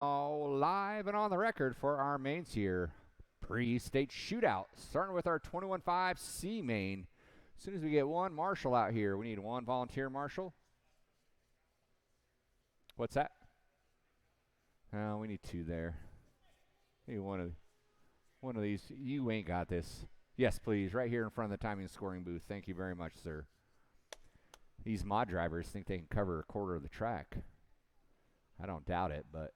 Live and on the record for our mains here. Pre-state shootout, starting with our 21-5 C main. As soon as we get one marshal out here, we need one volunteer marshal. What's that? Oh, we need two there. Maybe one of these. You ain't got this. Yes, please, right here in front of the timing scoring booth. Thank you very much, sir. These mod drivers think they can cover a quarter of the track. I don't doubt it, but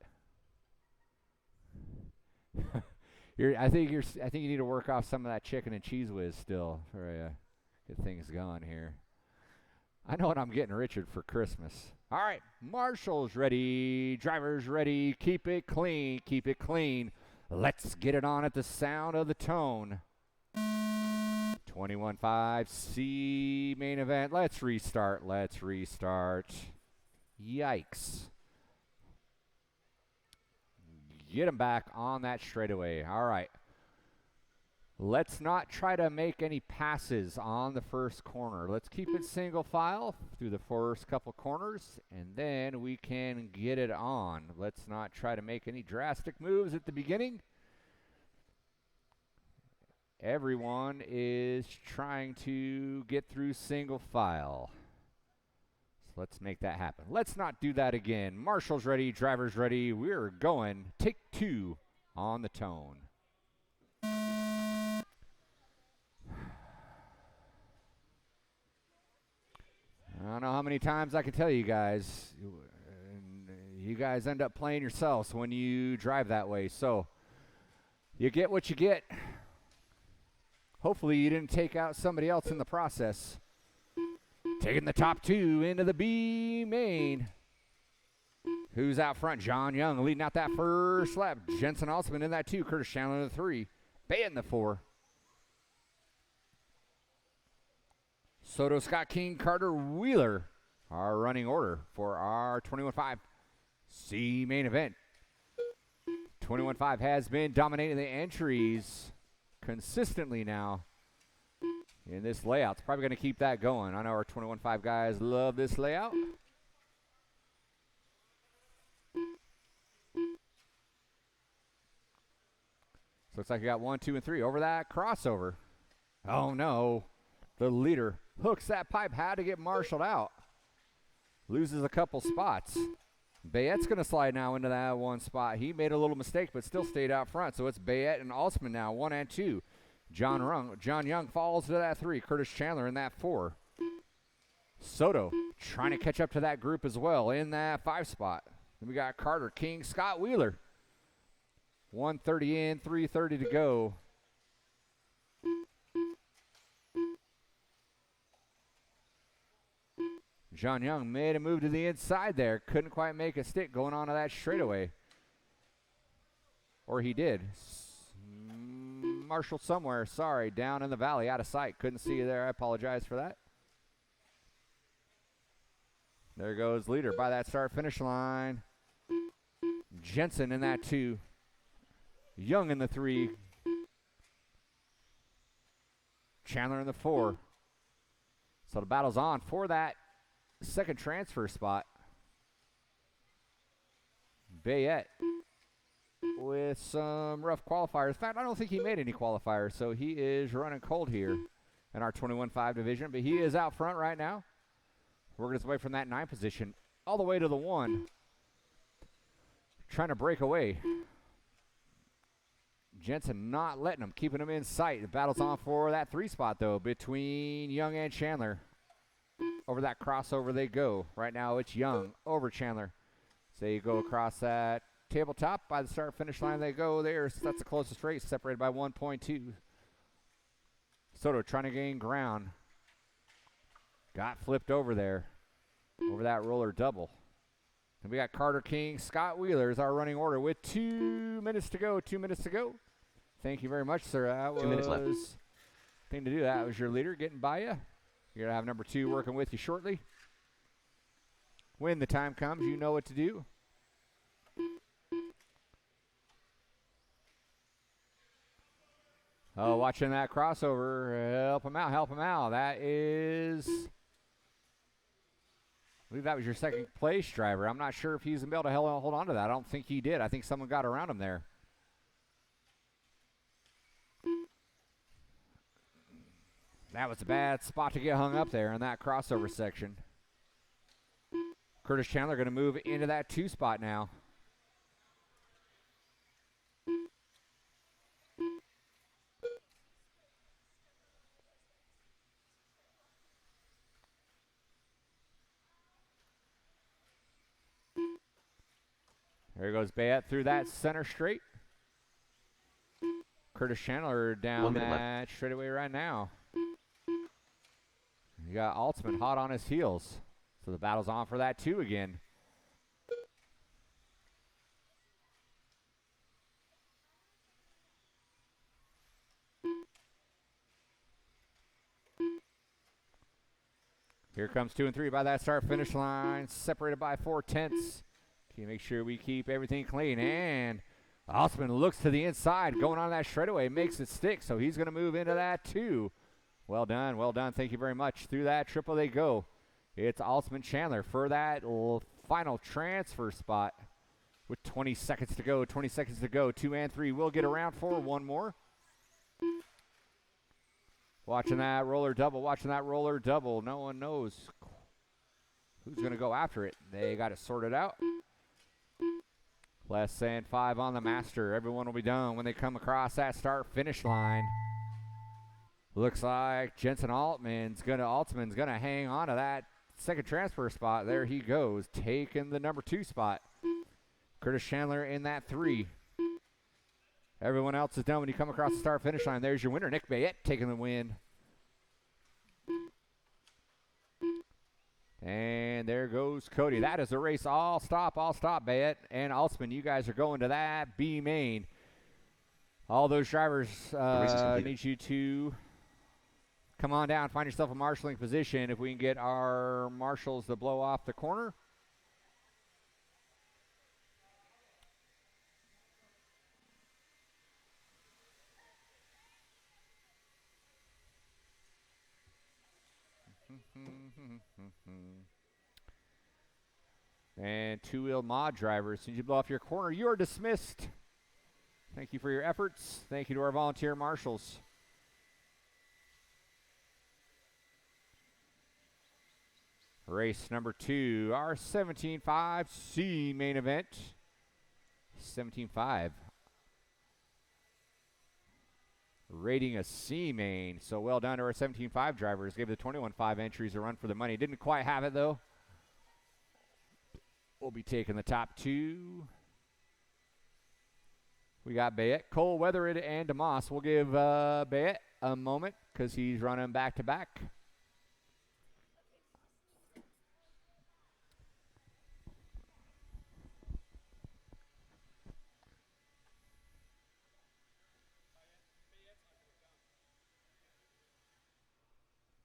I think you need to work off some of that chicken and cheese whiz still for get things going here. I know what I'm getting Richard for Christmas. All right, marshals ready, drivers ready. Keep it clean, keep it clean. Let's get it on at the sound of the tone. 21-5 C main event. Let's restart. Yikes. Get him back on that straightaway. All right. Let's not try to make any passes on the first corner. Let's keep it single file through the first couple corners, and then we can get it on. Let's not try to make any drastic moves at the beginning. Everyone is trying to get through single file. So let's make that happen. Let's not do that again. Marshals ready, drivers ready. We're going. Take two on the tone. I don't know how many times I can tell you guys. You guys end up playing yourselves when you drive that way. So you get what you get. Hopefully you didn't take out somebody else in the process. Taking the top two into the B main. Who's out front? John Young leading out that first lap. Jensen Alsman in that two. Curtis Chandler in the three. Bay in the four. Soto, Scott King, Carter Wheeler. Our running order for our 21-5 C main event. 21-5 has been dominating the entries consistently now in this layout. It's probably going to keep that going. I know our 21-5 guys love this layout. So looks like you got 1, 2, and 3 over that crossover. Oh no. The leader hooks that pipe, had to get marshaled out. Loses a couple spots. Bayette's going to slide now into that one spot. He made a little mistake, but still stayed out front. So it's Bayette and Alsman now, 1 and 2. John Young falls to that 3. Curtis Chandler in that 4. Soto trying to catch up to that group as well in that 5 spot. Then we got Carter King, Scott Wheeler. 1:30 in, 3:30 to go. John Young made a move to the inside there. Couldn't quite make a stick going on to that straightaway. Or he did. Marshall somewhere. Sorry. Down in the valley. Out of sight. Couldn't see you there. I apologize for that. There goes leader by that start-finish line. Jensen in that 2. Young in the 3. Chandler in the 4. So the battle's on for that second transfer spot. Bayette with some rough qualifiers. In fact, I don't think he made any qualifiers, so he is running cold here in our 21-5 division, but he is out front right now. Working his way from that 9 position all the way to the 1. Trying to break away. Jensen not letting him, keeping him in sight. The battle's on for that 3 spot, though, between Young and Chandler. Over that crossover they go. Right now it's Young over Chandler. So you go across that tabletop. By the start-finish line they go there. So that's the closest race, separated by 1.2. Soto trying to gain ground. Got flipped over there. Over that roller double. And we got Carter King, Scott Wheeler is our running order with 2 minutes to go. 2 minutes to go. Thank you very much, sir. That was 2 minutes left. Thing to do. That was your leader getting by you. You're going to have number 2 working with you shortly. When the time comes, you know what to do. Oh, watching that crossover. Help him out, help him out. That is believe that was your second place driver. I'm not sure if he's going to be able to hold on to that. I don't think he did. I think someone got around him there. That was a bad spot to get hung up there in that crossover section. Curtis Chandler going to move into that 2 spot now. There goes Bayette through that center straight. Curtis Chandler down that straightaway right now. You got Altsman hot on his heels. So the battle's on for that 2 again. Here comes 2 and 3 by that start-finish line, separated by 4/10. To make sure we keep everything clean. And Altsman looks to the inside, going on that straightaway, makes it stick. So he's going to move into that 2. Well done, well done. Thank you very much. Through that triple they go. It's Altsman Chandler for that final transfer spot with 20 seconds to go. 20 seconds to go. 2 and 3 will get around for one more. Watching that roller double. Watching that roller double. No one knows who's going to go after it. They got it sorted out. Less than 5 on the master. Everyone will be done when they come across that start-finish line. Looks like Jensen Altsman's gonna hang on to that second transfer spot. There he goes, taking the number 2 spot. Curtis Chandler in that 3. Everyone else is done when you come across the start-finish line. There's your winner, Nick Bayette, taking the win. And there goes Cody. That is the race. All stop, Bayette and Altsman. You guys are going to that B main. All those drivers need you to come on down, find yourself a marshalling position. If we can get our marshals to blow off the corner. And 2-wheel mod drivers, as soon as you blow off your corner, you are dismissed. Thank you for your efforts. Thank you to our volunteer marshals. Race number 2, our 17.5 C main event. 17.5. Rating a C main. So well done to our 17.5 drivers. Gave the 21.5 entries a run for the money. Didn't quite have it though. We'll be taking the top 2. We got Bayette, Cole, Weatherid, and DeMoss. We'll give Bayette a moment because he's running back-to-back.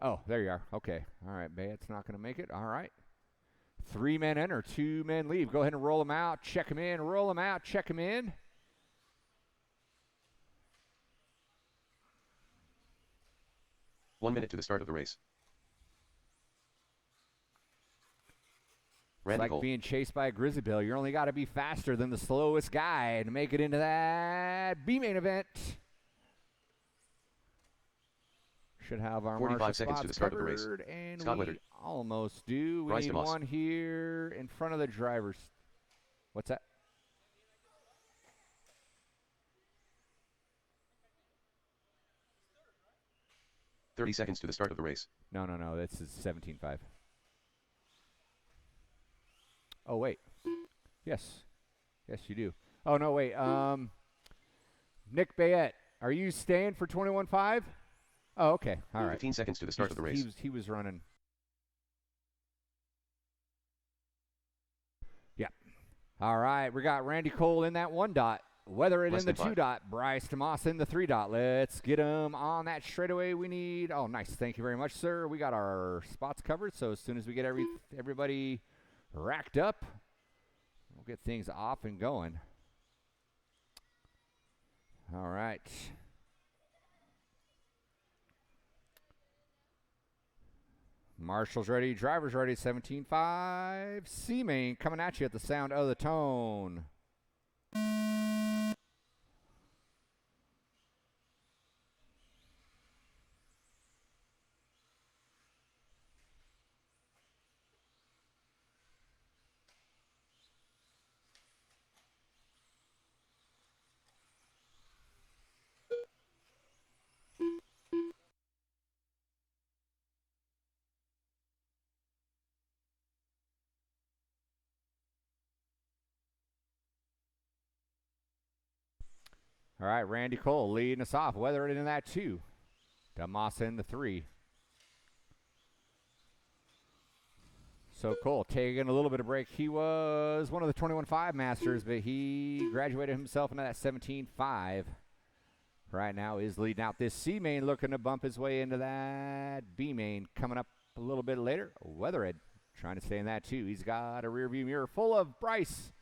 Oh, there you are. Okay. All right, Bayette's not going to make it. All right. 3 men enter, 2 men leave. Go ahead and roll them out, check them in, roll them out, check them in. One minute to the start of the race. Randy It's like Cole. being chased by a grizzly bear. You only got to be faster than the slowest guy to make it into that B main event. Should have our 45 seconds to the start of the race. And Scott we Weatherid. almost do. We Bryce need DeMoss. one here in front of the drivers. What's that? .30 seconds to the start of the race. No. This is 17.5. Oh, wait. Yes. Yes, you do. Oh, no, wait. Nick Bayette, are you staying for 21.5? Oh, okay. All right. 15 seconds to the start of the race. He was running. Yeah. All right. We got Randy Cole in that 1 dot. Weatherid Less in the than 2 5. dot. Bryce DeMoss in the 3 dot. Let's get him on that straightaway we need. Oh, nice. Thank you very much, sir. We got our spots covered. So as soon as we get everybody racked up, we'll get things off and going. All right. Marshall's ready. Driver's ready. 17-5. C-Main coming at you at the sound of the tone. All right, Randy Cole leading us off. Weathered in that 2. DeMoss in the 3. So Cole taking a little bit of break. He was one of the 21-5 masters, but he graduated himself into that 17-5. Right now is leading out this C-Main, looking to bump his way into that B-Main. Coming up a little bit later, Weathered trying to stay in that 2. He's got a rear view mirror full of Bryce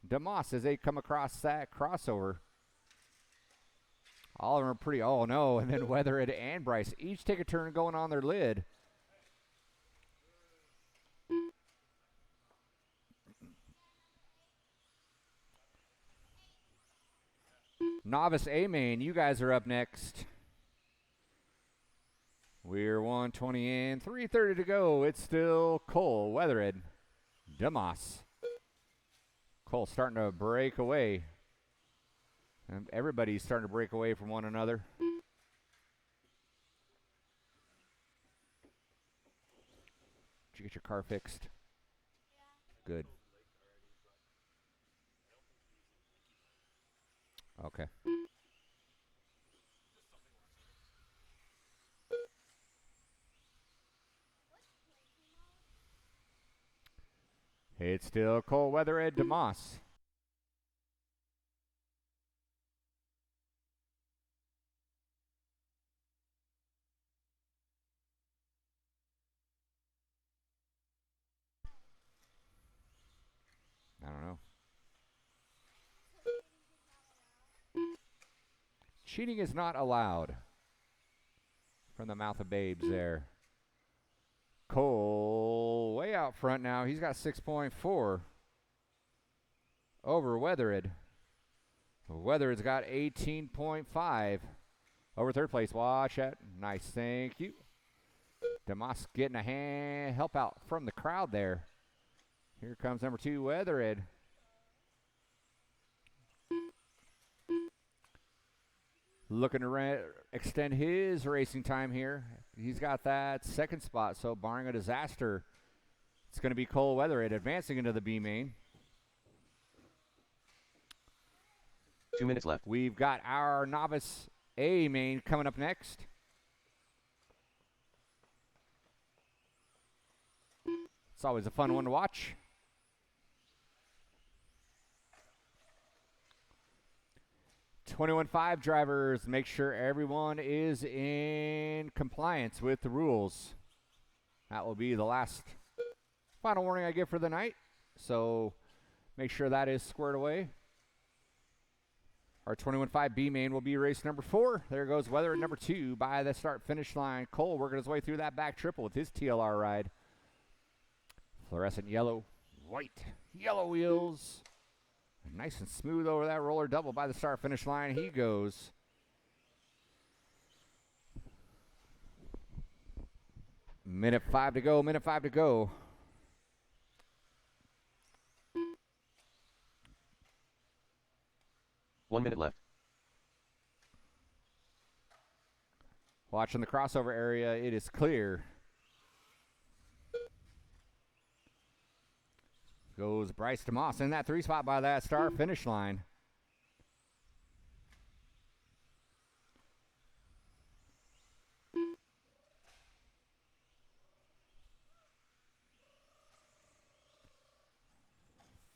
DeMoss as they come across that crossover. All of them are pretty, oh no, and then Weathered and Bryce each take a turn going on their lid. Novice A-Main, you guys are up next. We're 120 in, 3:30 to go. It's still Cole, Weathered, DeMoss. Cole starting to break away. And everybody's starting to break away from one another. Did you get your car fixed? Yeah. Good. Okay. It's still Cole, Weathered, DeMoss. I don't know. Cheating is not allowed. From the mouth of babes there. Cole way out front now. He's got 6.4 over Weathered. Weathered's got 18.5 over third place. Watch that. Nice. Thank you. DeMoss getting a hand help out from the crowd there. Here comes number 2, Weathered. Looking to extend his racing time here. He's got that second spot, so barring a disaster, it's going to be Cole Weathered advancing into the B-Main. 2 minutes left. We've got our novice A-Main coming up next. It's always a fun one to watch. .21.5 drivers, make sure everyone is in compliance with the rules. That will be the last final warning I give for the night. So make sure that is squared away. Our .21.5 B-Main will be race number 4. There goes Weathered number 2 by the start-finish line. Cole working his way through that back triple with his TLR ride. Fluorescent yellow, white, yellow wheels. Nice and smooth over that roller double by the start-finish line. He goes. Minute 5 to go, minute 5 to go. One minute left. Watching the crossover area, it is clear. Goes Bryce DeMoss in that 3 spot by that start-finish line.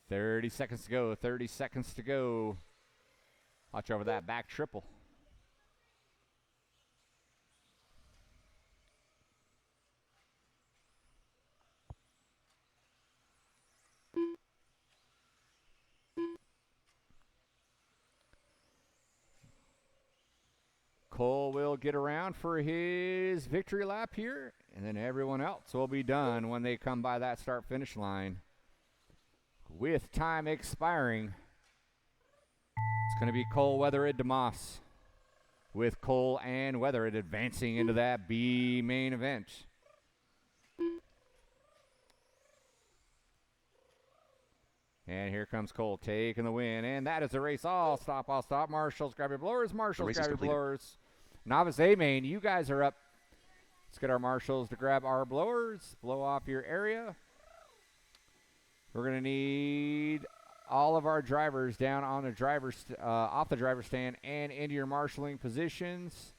Thirty seconds to go, 30 seconds to go. Watch over that back triple. Cole will get around for his victory lap here, and then everyone else will be done when they come by that start-finish line. With time expiring, it's going to be Cole Weatherid DeMoss, with Cole and Weatherid advancing into that B main event. And here comes Cole taking the win, and that is the race. All stop, all stop. Marshals, grab your blowers. Marshals, grab your blowers. Novice A main, you guys are up. Let's get our marshals to grab our blowers. Blow off your area. We're going to need all of our drivers down on the driver's, off the driver's stand and into your marshaling positions.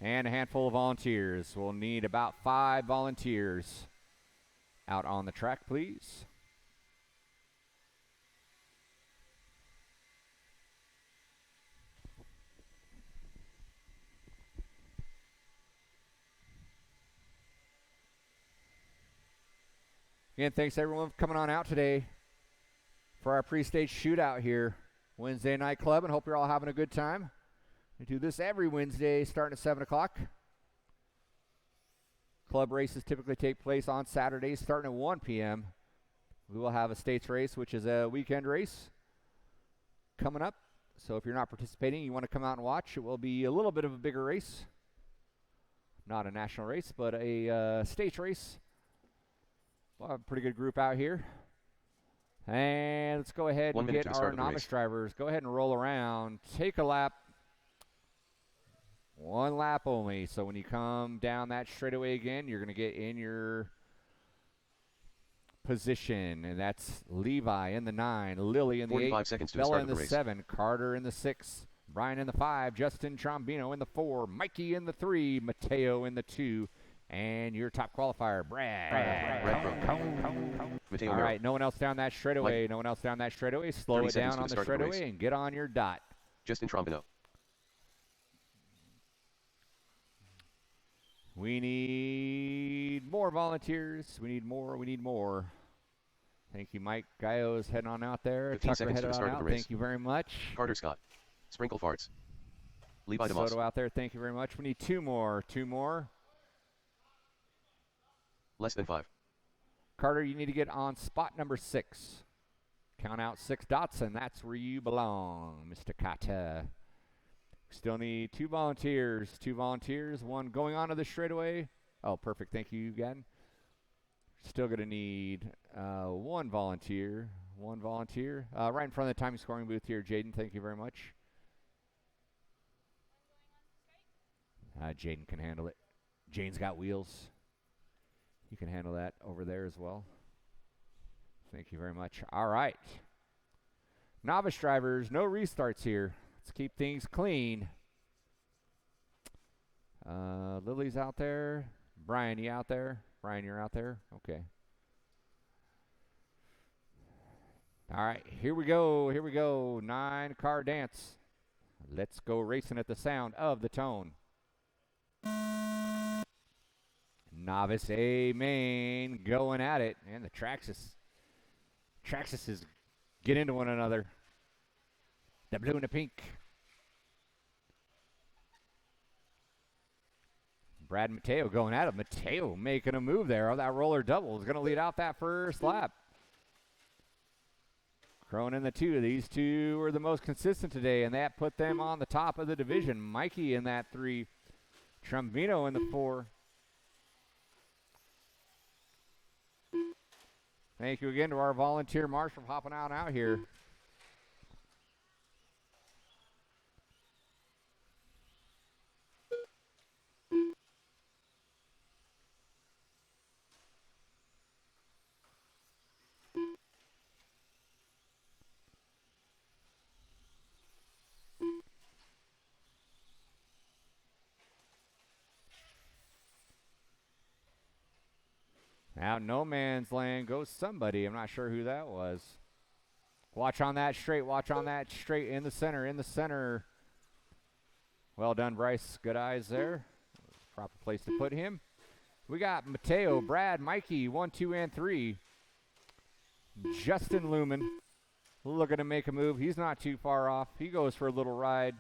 And a handful of volunteers. We'll need about 5 volunteers out on the track, please. Again, thanks everyone for coming on out today for our pre-stage shootout here, Wednesday Night Club, and hope you're all having a good time. We do this every Wednesday starting at 7 o'clock. Club races typically take place on Saturdays starting at 1 p.m. We will have a states race, which is a weekend race coming up. So if you're not participating, you want to come out and watch, it will be a little bit of a bigger race. Not a national race, but a states race. We'll have a pretty good group out here. And let's go ahead and get our novice drivers. Go ahead and roll around. Take a lap. 1 lap only. So when you come down that straightaway again, you're going to get in your position. And that's Levi in the 9, Lily in the 8, Bella in the 7, Carter in the 6, Brian in the 5, Justin Trombino in the 4, Mikey in the 3, Mateo in the 2, and your top qualifier, Brad. All right, no one else down that straightaway. No one else down that straightaway. Slow it down on the straightaway and get on your dot. Justin Trombino. We need more volunteers. We need more. Thank you, Mike. Gallo's heading on out there. Tucker headed on out. Thank you very much. Carter Scott. Sprinkle farts. Levi DeMoss. Soto out there. Thank you very much. We need 2 more. 2 more. Less than 5. Carter, you need to get on spot number 6. Count out 6 dots, and that's where you belong, Mr. Kata. Still need 2 volunteers. 2 volunteers. 1 going on to the straightaway. Oh, perfect. Thank you again. Still going to need 1 volunteer. 1 volunteer. Right in front of the time scoring booth here, Jaden. Thank you very much. Jaden can handle it. Jaden's got wheels. You can handle that over there as well. Thank you very much. All right. Novice drivers, no restarts here. Let's keep things clean. Lily's out there. Brian, you out there? Brian, you're out there? Okay. All right, here we go. 9-car dance. Let's go racing at the sound of the tone. Novice A main going at it. And the Traxxas is get into one another. The blue and the pink. Brad and Mateo going at it. Mateo making a move there. Oh, that roller double is going to lead out that first lap. Throwing in the 2. These 2 were the most consistent today, and that put them on the top of the division. Mikey in that 3. Trombino in the 4. Thank you again to our volunteer marshal hopping out here. Out no man's land goes somebody. I'm not sure who that was. Watch on that straight. In the center. Well done, Bryce. Good eyes there. Proper place to put him. We got Mateo, Brad, Mikey, 1, 2, and 3. Justin Lumen looking to make a move. He's not too far off. He goes for a little ride.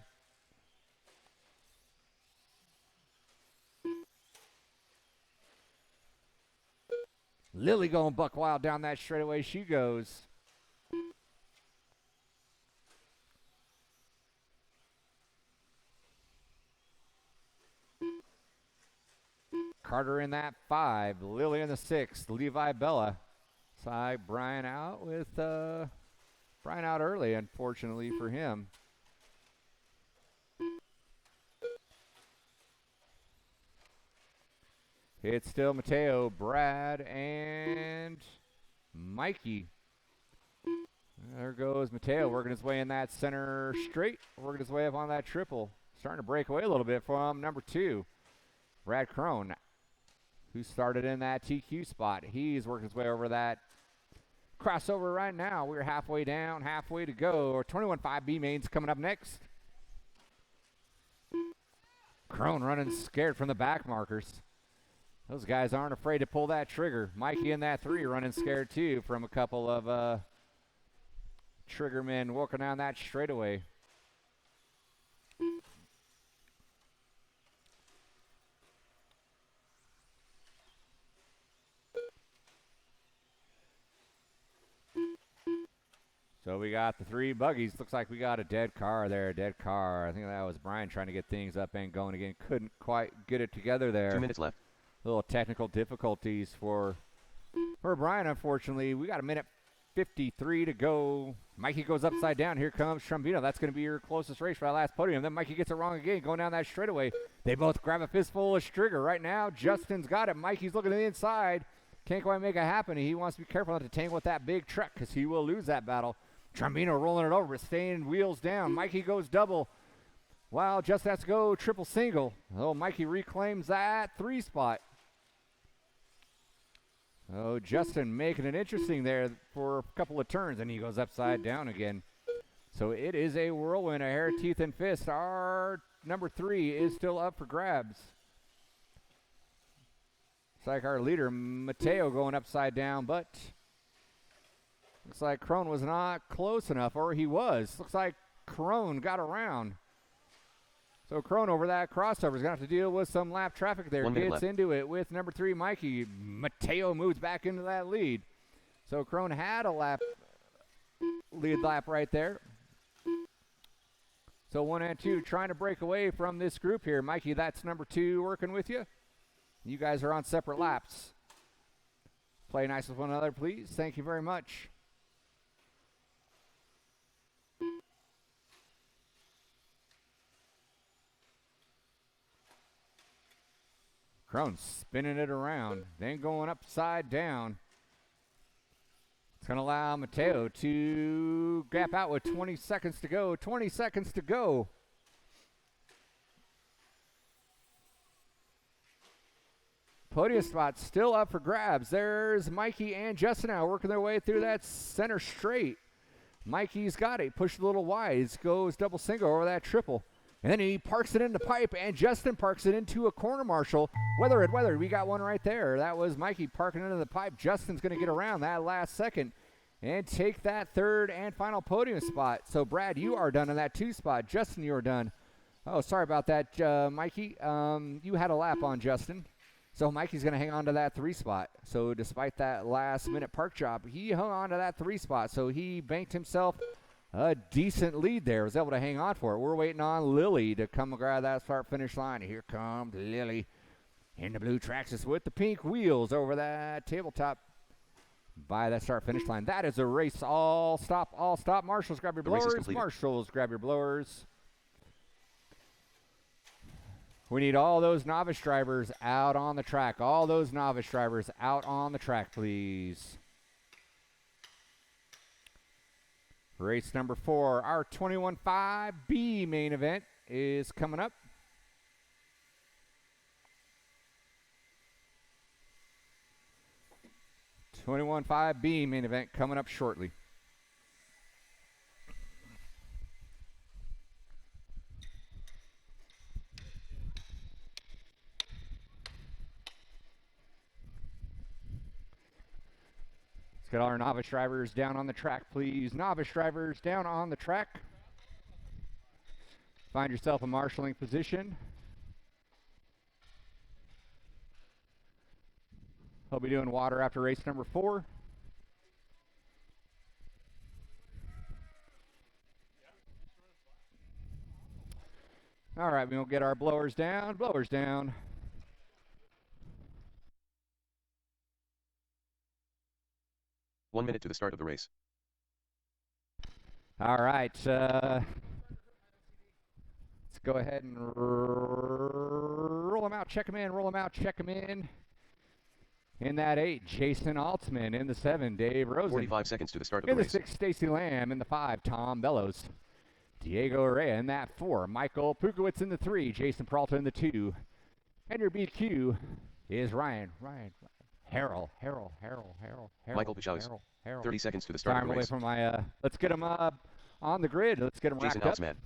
Lily going buck wild down that straightaway. She goes. Carter in that 5. Lily in the 6. Levi Bella. Side Brian out with Brian out early, unfortunately for him. It's still Mateo, Brad, and Mikey. There goes Mateo working his way in that center straight, working his way up on that triple. Starting to break away a little bit from number 2, Brad Crone, who started in that TQ spot. He's working his way over that crossover right now. We're halfway down, halfway to go. Our 21.5 B main's coming up next. Crone running scared from the back markers. Those guys aren't afraid to pull that trigger. Mikey in that 3 running scared too from a couple of trigger men walking down that straightaway. So we got the 3 buggies. Looks like we got a dead car there, a dead car. I think that was Brian trying to get things up and going again. Couldn't quite get it together there. 2 minutes left. Little technical difficulties for Brian, unfortunately. We got a minute 53 to go. Mikey goes upside down. Here comes Trombino. That's going to be your closest race for that last podium. Then Mikey gets it wrong again, going down that straightaway. They both grab a fistful of trigger. Right now, Justin's got it. Mikey's looking to the inside. Can't quite make it happen. He wants to be careful not to tangle with that big truck because he will lose that battle. Trombino rolling it over, staying wheels down. Mikey goes double. Wow, Justin has to go triple single. Oh, Mikey reclaims that 3 spot. Oh, Justin making it interesting there for a couple of turns, and he goes upside down again. So it is a whirlwind, a hair, teeth, and fist. Our number 3 is still up for grabs. It's like our leader, Mateo, going upside down, but looks like Crone was not close enough, or he was. Looks like Crone got around. So Crone over that crossover is going to have to deal with some lap traffic there. 1 minute Gets left. into it with number 3, Mikey. Mateo moves back into that lead. So Crone had a lead lap right there. So 1 and 2 trying to break away from this group here. Mikey, that's number 2 working with you. You guys are on separate laps. Play nice with one another, please. Thank you very much. Crone spinning it around, then going upside down. It's going to allow Mateo to gap out with 20 seconds to go. 20 seconds to go. Podium spot still up for grabs. There's Mikey and Justin now working their way through that center straight. Mikey's got it. Pushed a little wide. Goes double single over that triple. And then he parks it in the pipe, and Justin parks it into a corner marshal. Weather. We got one right there. That was Mikey parking into the pipe. Justin's going to get around that last second and take that 3rd and final podium spot. So, Brad, you are done in that 2 spot. Justin, you are done. Oh, sorry about that, Mikey. You had a lap on Justin. So, Mikey's going to hang on to that 3 spot. So, despite that last-minute park job, he hung on to that 3 spot. So, he banked himself a decent lead there. Was able to hang on for it. We're waiting on Lily to come grab that start-finish line. Here comes Lily in the blue Traxxas with the pink wheels over that tabletop by that start-finish line. That is a race. All stop. Marshals, grab your The race is blowers. completed. Marshals, grab your blowers. We need all those novice drivers out on the track. All those novice drivers out on the track, please. Race number 4, our 21.5 B main event is coming up. .5 B main event coming up shortly. get all our novice drivers down on the track, please. Novice drivers down on the track. Find yourself a marshalling position. He'll be doing water after race number 4. All right, we'll get our blowers down. Blowers down. One minute to the start of the race. All right. Let's go ahead and roll them out. Check them in. Roll them out. Check them in. In that 8, Jason Altman. In the 7, Dave Rosen. 45 seconds to the start of In the the race. 6, Stacy Lamb. In the 5, Tom Bellows. Diego Arrea in that 4. Michael Pukowitz in the 3. Jason Peralta in the 2. And your BQ is Ryan. Harold. Michael Pichowis. Harold. 30 seconds to the start Sorry, of I'm the away race. from my, let's get them on the grid. Let's get them Jason racked up. Alsmad.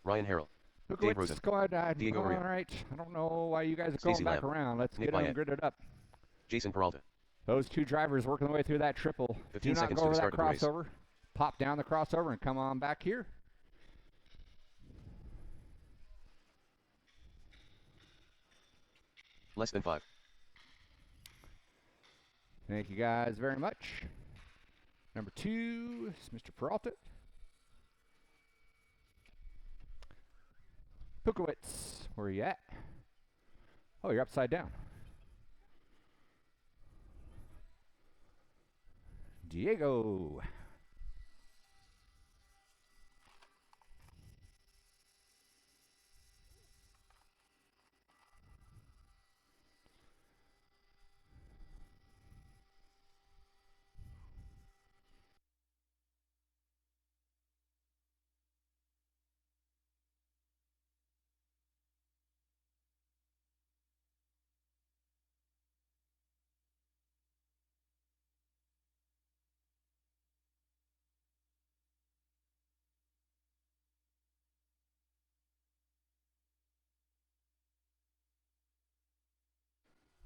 Ryan Harrell. Dave Pukowitz, Rosen. go ahead. Diego All Arrea. right. I don't know why you guys are Stacey going back Lamb. around. Let's Nick get them Byett. gridded up. Jason Peralta. Those 2 drivers working their way through that triple. 15 Do not seconds go to the over that start of the race. crossover. Pop down the crossover and come on back here. Less than 5. Thank you guys very much. Number 2 is Mr. Peralta. Pukowitz, where are you at? Oh, you're upside down. Diego.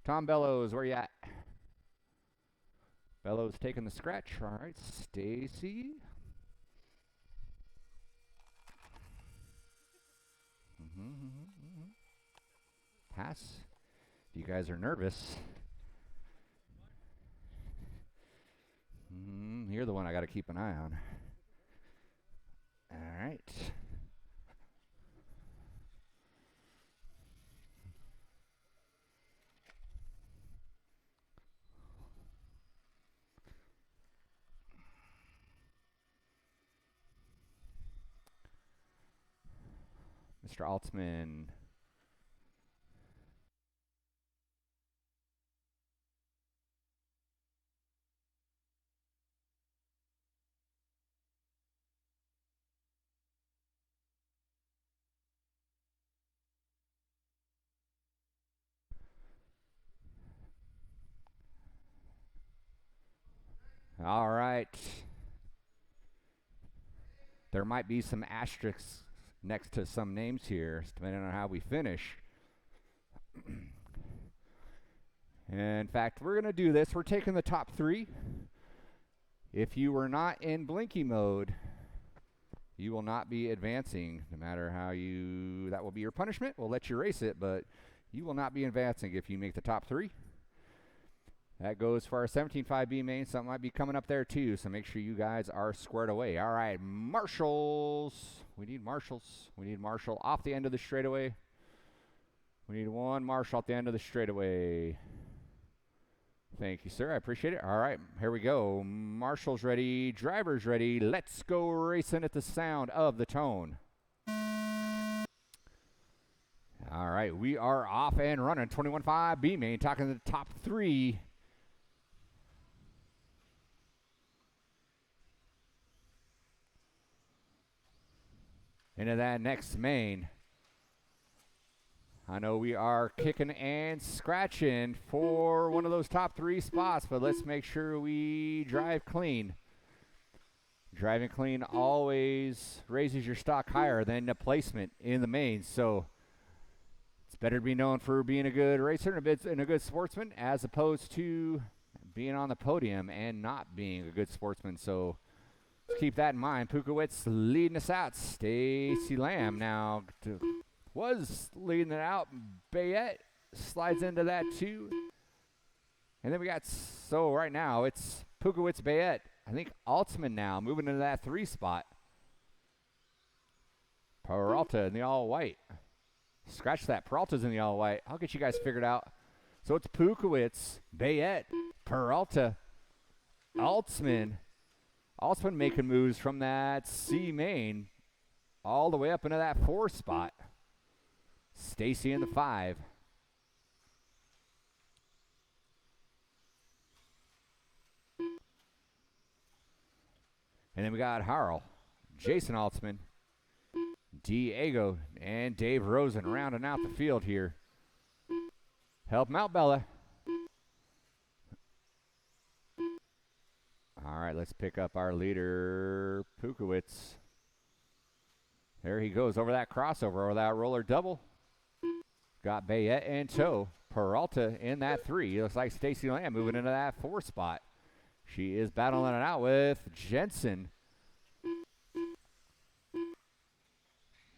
Tom Bellows, where you at? Bellows taking the scratch. All right, Stacy. Pass. If you guys are nervous. You're the one I got to keep an eye on. All right. Mr. Altman. All right. There might be some asterisks next to some names here, depending on how we finish. In fact, we're going to do this. We're taking the top 3. If you were not in blinky mode, you will not be advancing, no matter how you... That will be your punishment. We'll let you race it, but you will not be advancing if you make the top 3. That goes for our 17.5B main. Something might be coming up there too, so make sure you guys are squared away. All right, marshals. We need marshals. We need marshal off the end of the straightaway. We need one marshal at the end of the straightaway. Thank you, sir. I appreciate it. All right, here we go. Marshals ready. Drivers ready. Let's go racing at the sound of the tone. All right, we are off and running. 21.5B main, talking to the top 3. Into that next main. I know we are kicking and scratching for one of those top 3 spots, but let's make sure we drive clean. Driving clean always raises your stock higher than the placement in the main, so it's better to be known for being a good racer and a good sportsman as opposed to being on the podium and not being a good sportsman. So let's keep that in mind. Pukowitz leading us out. Stacy Lamb now was leading it out. Bayette slides into that 2. And then we got, so right now it's Pukowitz, Bayette. I think Altsman now moving into that 3 spot. Peralta in the all-white. Scratch that. Peralta's in the all-white. I'll get you guys figured out. So it's Pukowitz, Bayette, Peralta, Altsman. Altsman making moves from that C main all the way up into that 4 spot. Stacy in the 5. And then we got Harrell, Jason Altsman, Diego, and Dave Rosen rounding out the field here. Help him out, Bella. All right, let's pick up our leader, Pukowitz. There he goes over that crossover, over that roller double. Got Bayette in tow. Peralta in that 3. Looks like Stacy Lamb moving into that 4 spot. She is battling it out with Jensen.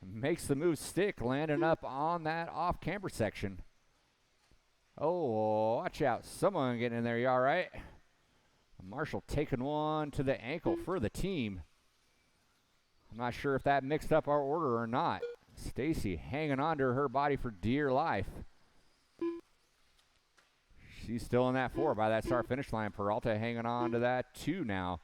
Makes the move stick, landing up on that off-camber section. Oh, watch out. Someone getting in there. You all right? Marshall taking one to the ankle for the team. I'm not sure if that mixed up our order or not. Stacy hanging on to her body for dear life. She's still in that 4 by that start-finish line. Peralta hanging on to that 2 now.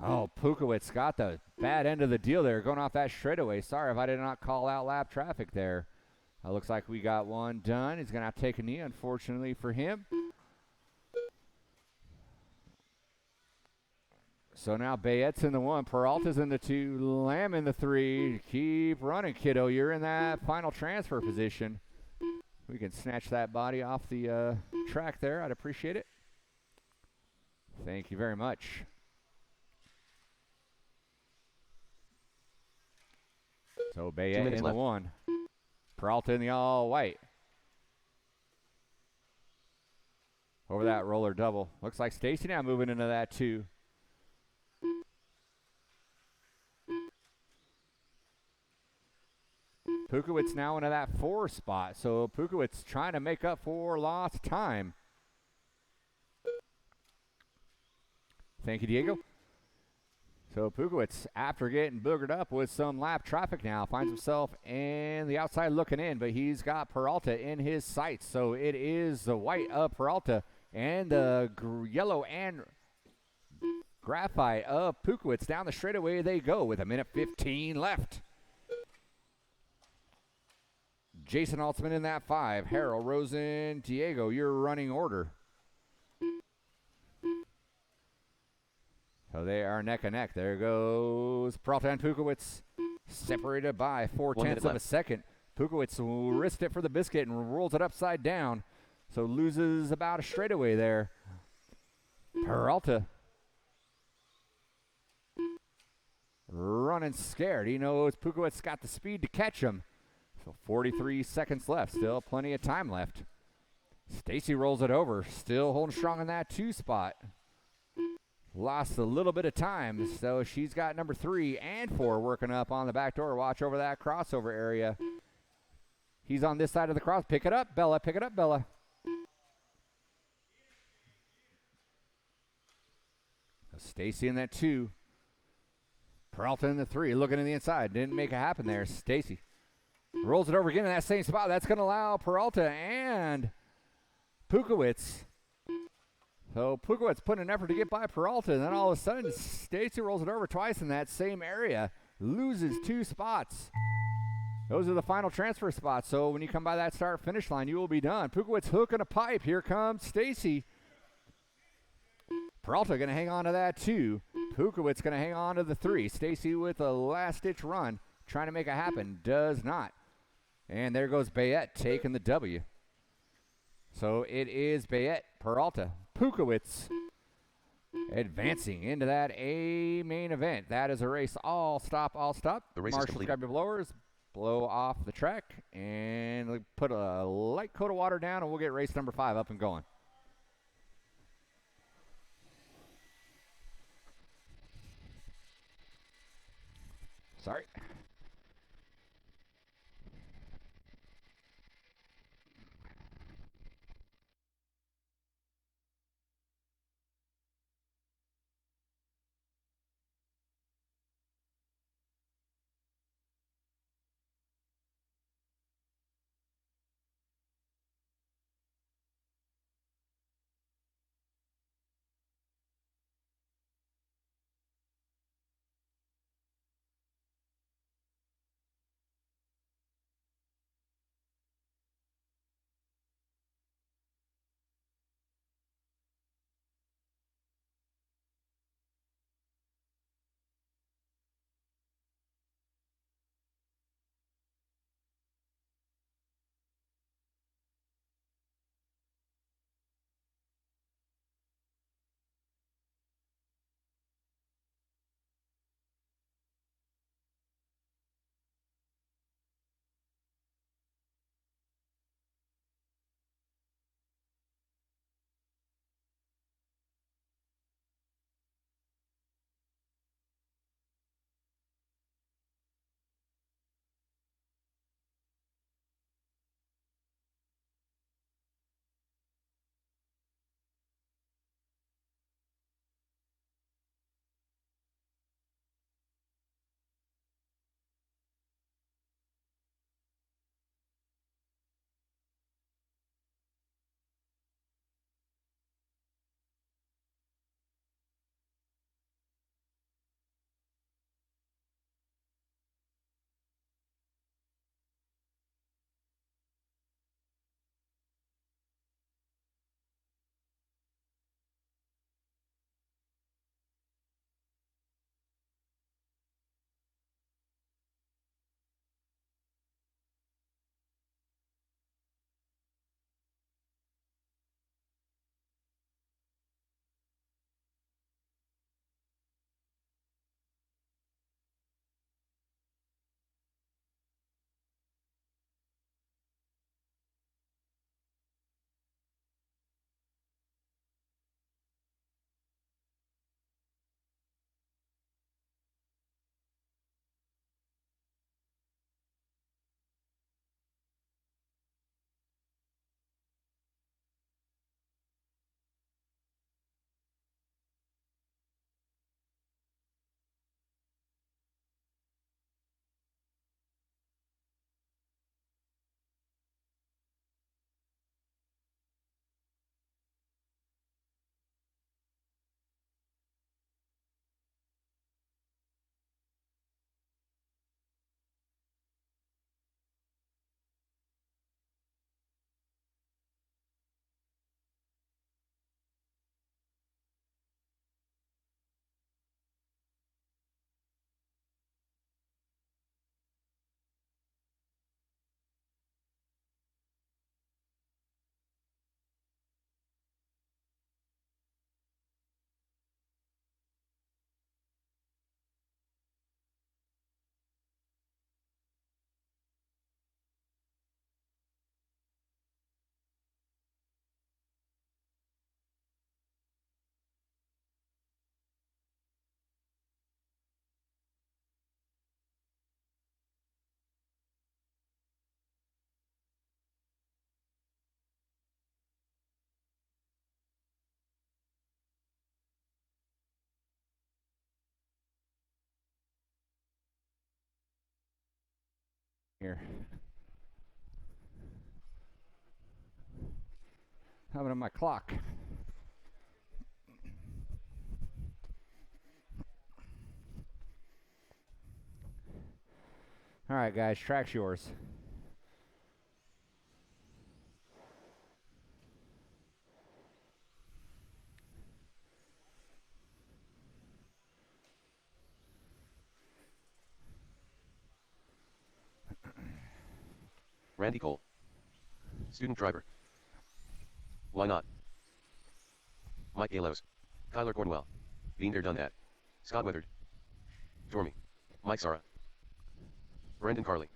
Oh, Pukowitz got the bad end of the deal there, going off that straightaway. Sorry if I did not call out lap traffic there. Looks like we got one done. He's going to have to take a knee, unfortunately for him. So now Bayette's in the 1, Peralta's in the 2, Lamb in the 3. Keep running, kiddo. You're in that final transfer position. We can snatch that body off the track there. I'd appreciate it. Thank you very much. So Bayette in the 1. Peralta in the all-white. Over that roller double. Looks like Stacy now moving into that 2. Pukowitz now into that 4 spot. So Pukowitz trying to make up for lost time. Thank you, Diego. So Pukowitz, after getting boogered up with some lap traffic now, finds himself in the outside looking in, but he's got Peralta in his sights. So it is the white of Peralta and the yellow and graphite of Pukowitz. Down the straightaway they go with 1:15 left. Jason Altsman in that 5. Harrell, Rosen, Diego, your running order. So they are neck and neck. There goes Peralta and Pukowitz, separated by 0.4 of a second. Pukowitz risked it for the biscuit and rolls it upside down. So loses about a straightaway there. Peralta running scared. He knows Pukowitz got the speed to catch him. So 43 seconds left. Still plenty of time left. Stacy rolls it over. Still holding strong in that 2 spot. Lost a little bit of time. So she's got number 3 and 4 working up on the back door. Watch over that crossover area. He's on this side of the cross. Pick it up, Bella. Pick it up, Bella. Stacy in that 2. Peralta in the 3. Looking to the inside. Didn't make it happen there. Stacy rolls it over again in that same spot. That's going to allow Peralta and Pukowitz. So Pukowitz putting an effort to get by Peralta, and then all of a sudden Stacy rolls it over twice in that same area. Loses 2 spots. Those are the final transfer spots. So when you come by that start-finish line, you will be done. Pukowitz hooking a pipe. Here comes Stacy. Peralta going to hang on to that 2. Pukowitz going to hang on to the 3. Stacy with a last-ditch run, trying to make it happen. Does not. And there goes Bayette taking the W. So it is Bayette, Peralta, Pukowitz advancing into that A main event. That is a race. All stop, all stop. The race Marshall, grab your blowers, blow off the track, and put a light coat of water down, and we'll get race number 5 up and going. Sorry. Here. How about on my clock? All right, guys, track's yours. Randy Cole. Student driver. Why not? Mike Galos. Kyler Cornwell. Been there, done that. Scott Weathered. Tormy. Mike Sara. Brendan Carley.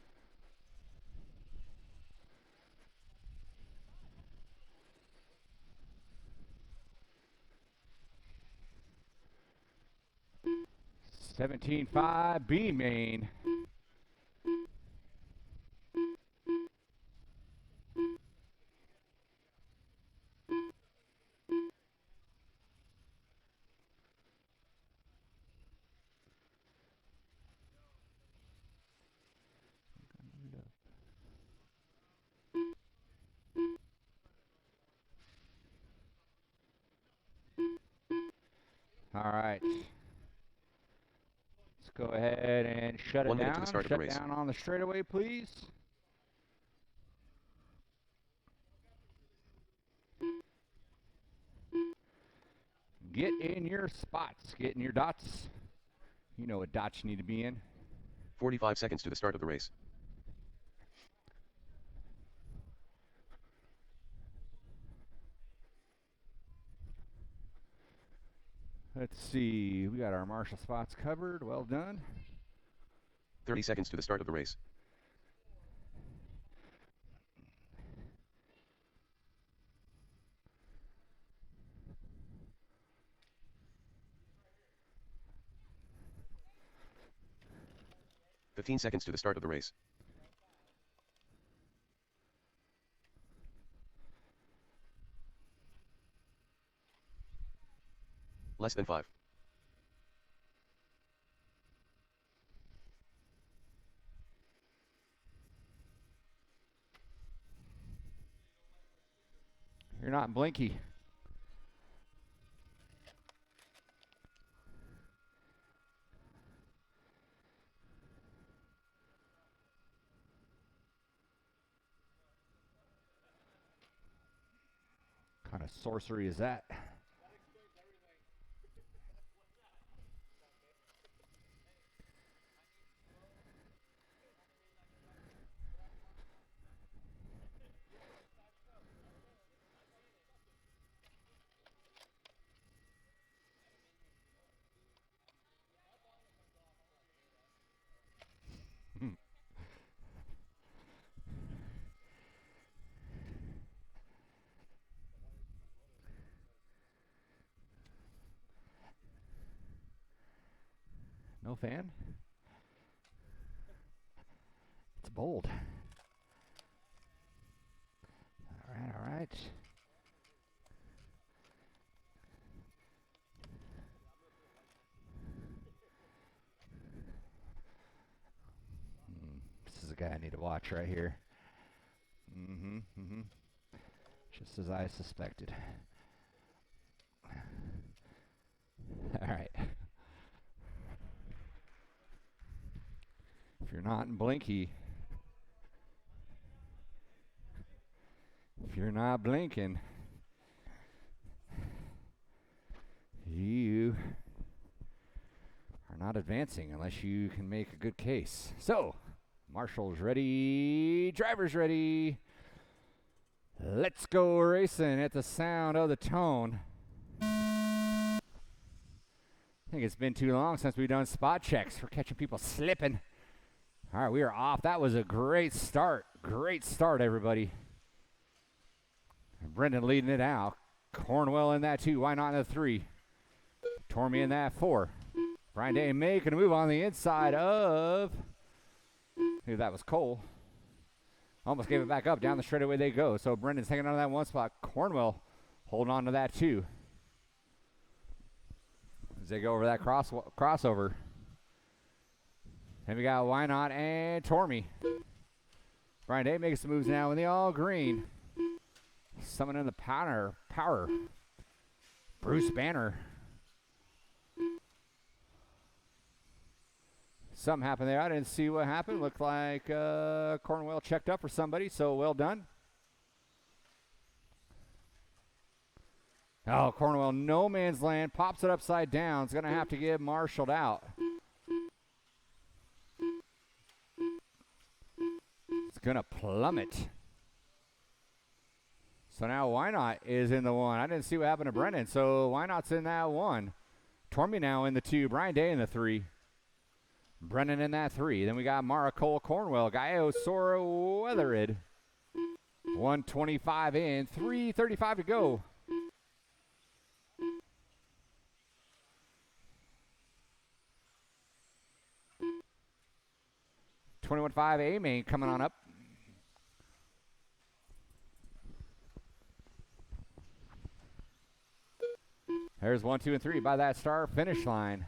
17-5 B main. All right. Let's go ahead and shut it 1 minute down. to the start of the race. Shut down on the straightaway, please. Get in your spots. Get in your dots. You know what dots you need to be in. 45 seconds to the start of the race. Let's see. We got our marshal spots covered. Well done. 30 seconds to the start of the race. "15 seconds to the start of the race. Less than 5. You're not blinky. What kind of sorcery is that? No fan? It's bold. All right, all right. This is a guy I need to watch right here. Just as I suspected. All right. If you're not in blinky, if you're not blinking, you are not advancing unless you can make a good case. So, marshal's ready, driver's ready. Let's go racing at the sound of the tone. I think it's been too long since we've done spot checks. We're catching people slipping. All right, we are off. That was a great start. Great start, everybody. Brendan leading it out. Cornwell in that 2. Why not in the 3? Tormey in that 4. Brian Day making a move on the inside of... Maybe that was Cole. Almost gave it back up. Down the straightaway they go. So Brendan's hanging on to that 1 spot. Cornwell holding on to that 2. As they go over that crossover. Then we got Why Not and Tormey. Brian Day making some moves now in the all green. Summoning the power. Bruce Banner. Something happened there. I didn't see what happened. Looked like Cornwell checked up for somebody, so well done. Oh, Cornwell, no man's land. Pops it upside down. It's going to have to get marshaled out. It's going to plummet. So now Why Not is in the 1. I didn't see what happened to Brendan, so Why Not's in that 1. Tormey now in the 2. Brian Day in the 3. Brennan in that 3. Then we got Mara Cole Cornwell. Gaio Sora Weathered. 125 in. 3:35 to go. 21-5 A-Main coming on up. There's 1, 2, and 3 by that start finish line.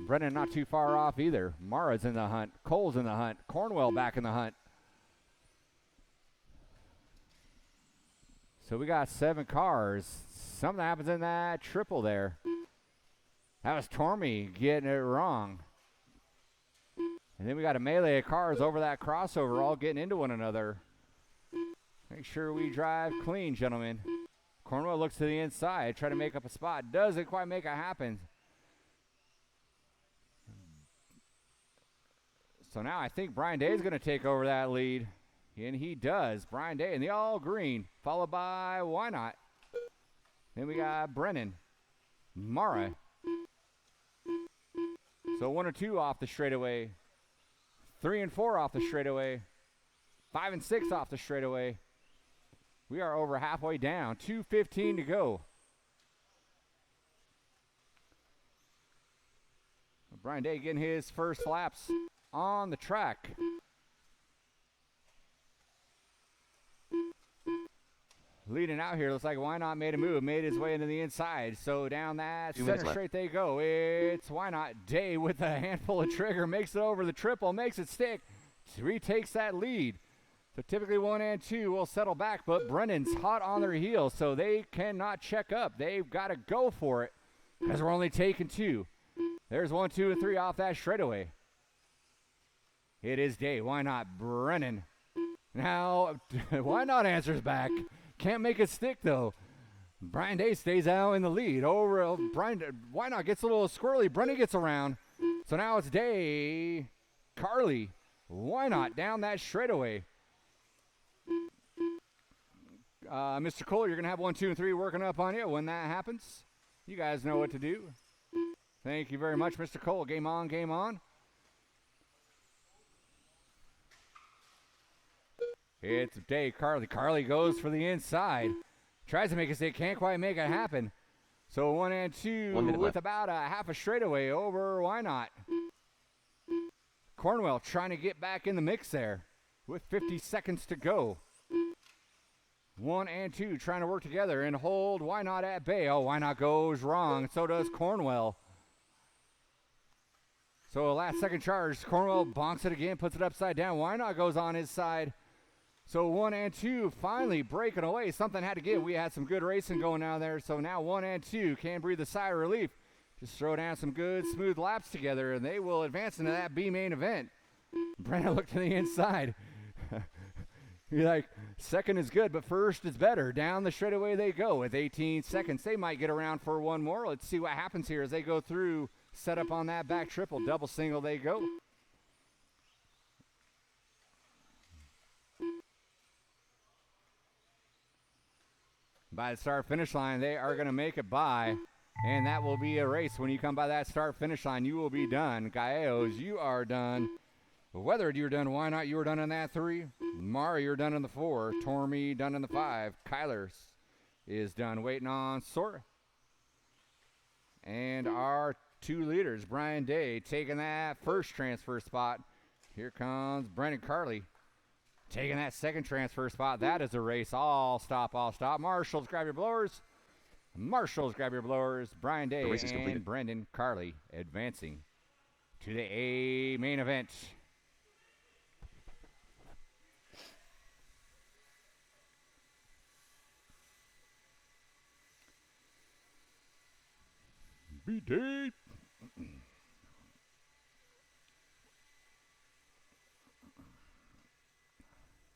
Brennan not too far off either. Mara's in the hunt. Cole's in the hunt. Cornwell back in the hunt. So we got 7 cars. Something happens in that triple there. That was Tormey getting it wrong. And then we got a melee of cars over that crossover all getting into one another. Make sure we drive clean, gentlemen. Cornwell looks to the inside, try to make up a spot. Doesn't quite make it happen. So now I think Brian Day is going to take over that lead. And he does. Brian Day in the all green, followed by Why Not. Then we got Brennan, Mara. So 1 or 2 off the straightaway. 3 and 4 off the straightaway. 5 and 6 off the straightaway. We are over halfway down. 2:15 to go. Brian Day getting his first laps on the track. Leading out here, looks like Why Not made a move, made his way into the inside. So down that center straight they go. It's Why Not. Day with a handful of trigger, makes it over the triple, makes it stick, retakes that lead. So typically 1 and 2 will settle back, but Brennan's hot on their heels, so they cannot check up. They've got to go for it because we're only taking 2. There's 1, 2, and 3 off that straightaway. It is Day. Why Not? Brennan. Now, Why Not answers back. Can't make it stick, though. Brian Day stays out in the lead. Over Brian, Why Not gets a little squirrely. Brennan gets around. So now it's Day. Carly. Why Not down that straightaway. Mr. Cole, you're going to have 1, 2, and 3 working up on you when that happens. You guys know what to do. Thank you very much, Mr. Cole. Game on, game on. It's Day. Carly. Carly goes for the inside. Tries to make a stick. Can't quite make it happen. So 1 and 2 with left. about a half a straightaway over Why Not. Cornwell trying to get back in the mix there with 50 seconds to go. 1 and 2 trying to work together and hold Why Not at bay. Oh, Why Not goes wrong. So does Cornwell. So last second charge. Cornwell bonks it again, puts it upside down. Why Not goes on his side. So 1 and 2 finally breaking away. Something had to give. We had some good racing going down there. So now 1 and 2 can breathe a sigh of relief. Just throw down some good smooth laps together and they will advance into that B main event. Brennan looked to the inside. You're like, second is good, but first is better. Down the straightaway they go with 18 seconds. They might get around for one more. Let's see what happens here as they go through. Set up on that back triple. Double single they go. By the start finish line, they are going to make it by. And that will be a race. When you come by that start finish line, you will be done. Gallegos, you are done. Weathered, you're done. Why Not? You were done in that 3. Mara, you're done in the 4. Tormey, done in the 5. Kyler is done. Waiting on Sora. And our 2 leaders, Brian Day, taking that first transfer spot. Here comes Brennan Carly, taking that second transfer spot. That is a race. All stop, all stop. Marshals, grab your blowers. Marshals, grab your blowers. Brian Day and Brendan Carly advancing to the A main event. B-Day.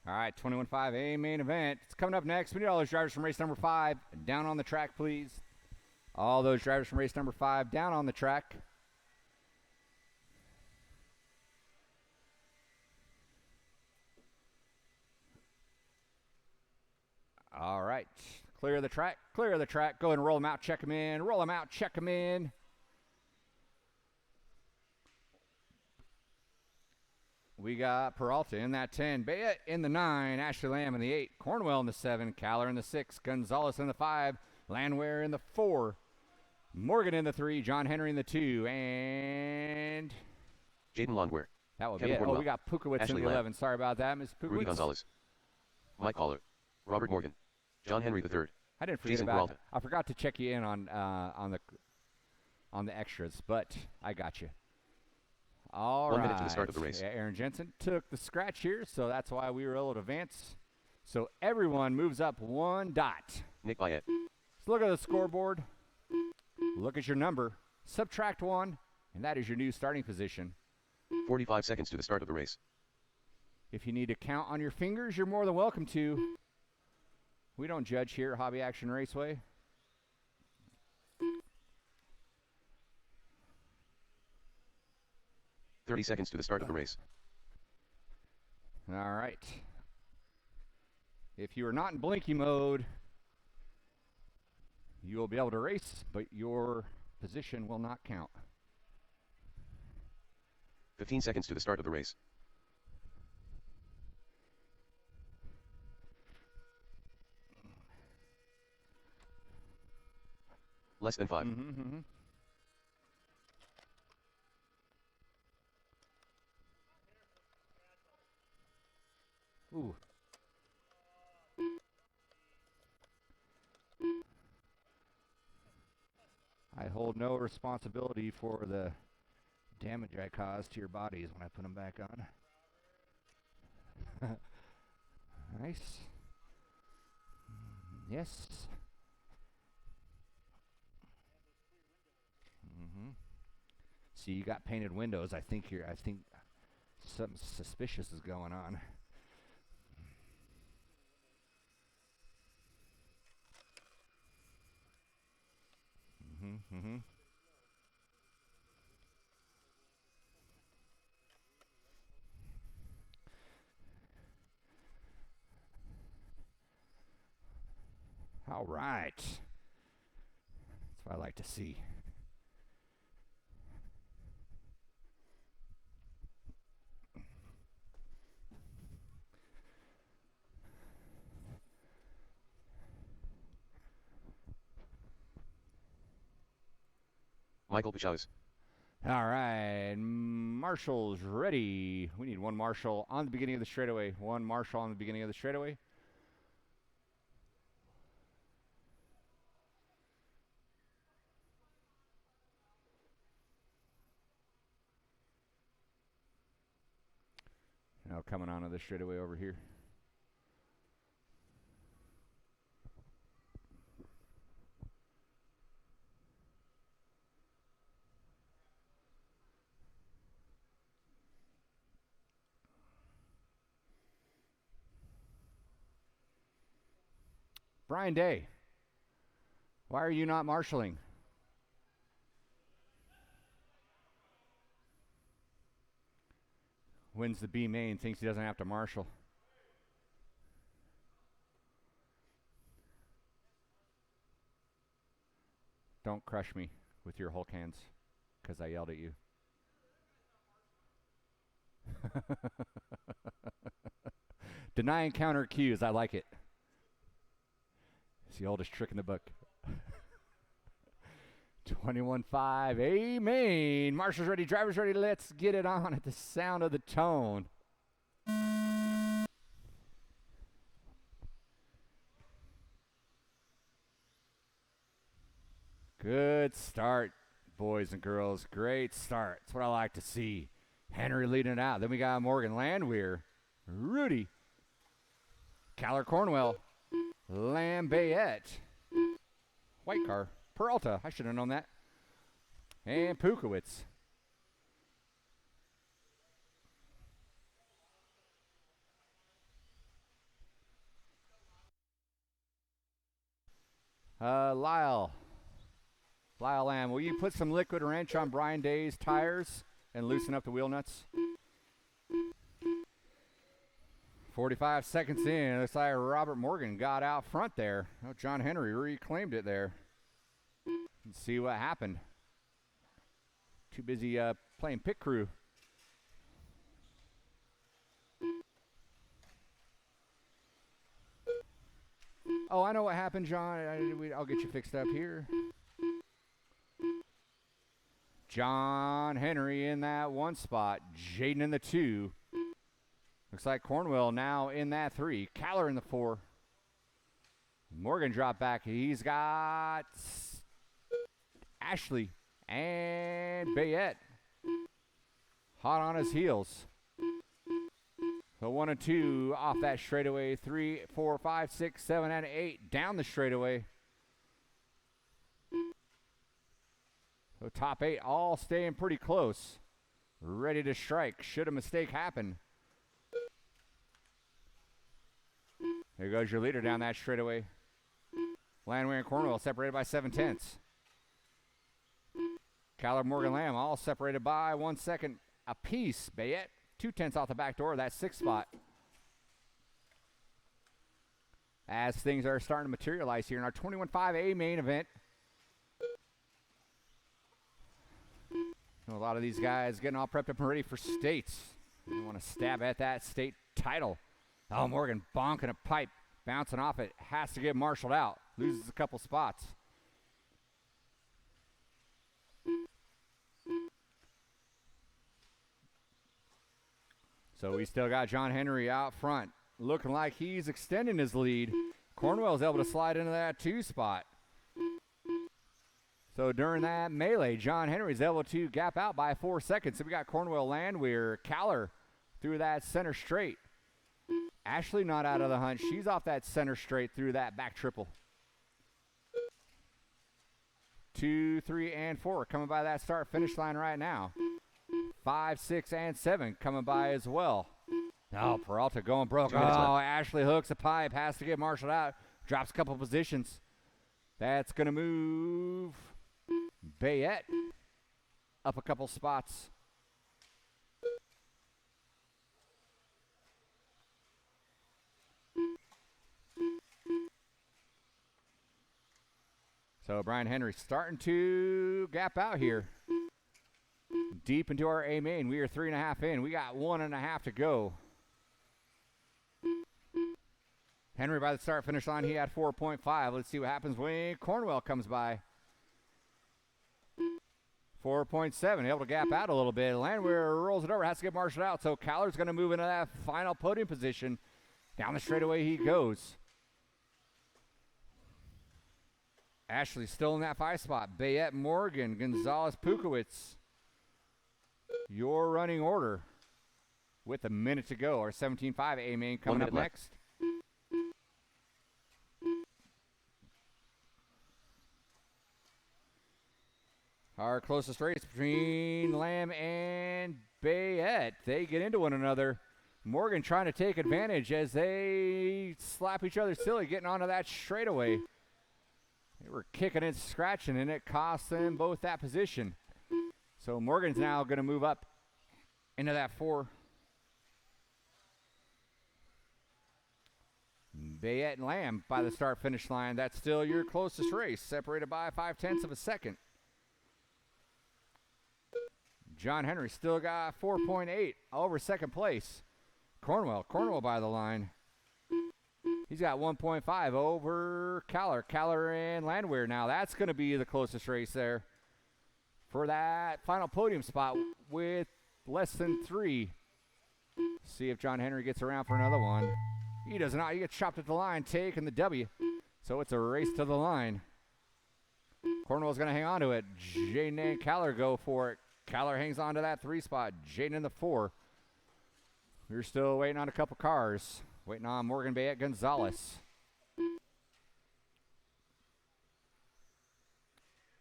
All right, 21-5 A main event. It's coming up next. We need all those drivers from race number 5 down on the track, please. All those drivers from race number 5 down on the track. All right, clear the track, clear the track. Go ahead and roll them out, check them in, roll them out, check them in. We got Peralta in that 10, Baya in the 9, Ashley Lamb in the 8, Cornwell in the 7, Caller in the 6, Gonzalez in the 5, Landwehr in the 4, Morgan in the 3, John Henry in the 2, and Jaden Longwear. That would Kevin be it. Cornwell. Oh, we got Pukowitz Ashley in the Lamb. 11. Sorry about that, Ms. Pukowitz. Rudy Gonzalez. Mike Haller. Robert Morgan. John Henry III. I didn't forget Jason about. Peralta. I forgot to check you in on the extras, but I got you. All right. 1 minute to the start of the race. Yeah, Aaron Jensen took the scratch here, so that's why we were able to advance. So everyone moves up 1 dot. Nick Byett. So look at the scoreboard. Look at your number. Subtract 1, and that is your new starting position. 45 seconds to the start of the race. If you need to count on your fingers, you're more than welcome to. We don't judge here at Hobby Action Raceway. .30 seconds to the start of the race. All right. If you are not in blinky mode, you will be able to race, but your position will not count. 15 seconds to the start of the race. Less than 5. Ooh. I hold no responsibility for the damage I cause to your bodies when I put them back on. Nice. Yes. See, you got painted windows. I think something suspicious is going on. All right. That's what I like to see. Michael Pachow's. All right, Marshall's ready. We need one Marshall on the beginning of the straightaway. One Marshall on the beginning of the straightaway. Now coming onto the straightaway over here. Brian Day, why are you not marshalling? Wins the B main, thinks he doesn't have to marshal. Don't crush me with your Hulk hands, because I yelled at you. Denying counter cues, I like it. It's the oldest trick in the book. 21-5, amen. Marshall's ready, driver's ready. Let's get it on at the sound of the tone. Good start, boys and girls. Great start. That's what I like to see. Henry leading it out. Then we got Morgan Landwehr, Rudy, Kyler Cornwell, Lambayette, white car, Peralta. I should have known that. And Pukowitz. Lyle Lamb, will you put some liquid wrench on Brian Day's tires and loosen up the wheel nuts? 45 seconds in, looks like Robert Morgan got out front there. Oh, John Henry reclaimed it there. Let's see what happened. Too busy playing pit crew. Oh, I know what happened, John. I'll get you fixed up here. John Henry in that 1 spot. Jaden in the 2. Looks like Cornwell now in that 3. Caller in the 4. Morgan dropped back. He's got Ashley and Bayette hot on his heels. So 1 and 2 off that straightaway. 3, 4, 5, 6, 7, and 8 down the straightaway. So top 8 all staying pretty close. Ready to strike. Should a mistake happen. There goes your leader down that straightaway. Landwehr and Cornwell separated by 7/10. Caller, Morgan, Lamb all separated by 1 second apiece. Bayette 2/10 off the back door of that 6th spot. As things are starting to materialize here in our 21.5A main event. A lot of these guys getting all prepped up and ready for states. They want to stab at that state title. Oh, Morgan bonking a pipe, bouncing off it. Has to get marshaled out. Loses a couple spots. So we still got John Henry out front, looking like he's extending his lead. Cornwell's able to slide into that 2 spot. So during that melee, John Henry's able to gap out by 4 seconds. So we got Cornwell, Landwehr, Caller through that center straight. Ashley not out of the hunt. She's off that center straight through that back triple. 2, 3, and 4 coming by that start-finish line right now. 5, 6, and 7 coming by as well. Oh, Peralta going broke. Oh, Ashley hooks a pipe. Has to get marshaled out. Drops a couple positions. That's going to move Bayette up a couple spots. So Brian Henry starting to gap out here. Deep into our A main. We are 3.5 in. We got 1.5 to go. Henry by the start finish line, he had 4.5. Let's see what happens when Cornwell comes by. 4.7, able to gap out a little bit. Landwehr rolls it over, has to get marshaled out. So Caller's going to move into that final podium position. Down the straightaway he goes. Ashley still in that 5 spot. Bayette, Morgan, Gonzalez, Pukowitz. Your running order with a minute to go. Our 17.5 A main coming up next. Our closest race between Lamb and Bayette. They get into one another. Morgan trying to take advantage as they slap each other silly, getting onto that straightaway. They were kicking and scratching, and it cost them both that position. So Morgan's now going to move up into that 4. Bayette and Lamb by the start-finish line. That's still your closest race, separated by 0.5 of a second. John Henry still got 4.8 over second place. Cornwell by the line. He's got 1.5 over Caller. Caller and Landwehr now. That's going to be the closest race there for that final podium spot with less than 3. See if John Henry gets around for another one. He does not. He gets chopped at the line, taking the W. So it's a race to the line. Cornwell's going to hang on to it. Jaden and Caller go for it. Caller hangs on to that 3 spot. Jaden in the 4. We're still waiting on a couple cars. Waiting on Morgan, Bayette, Gonzalez.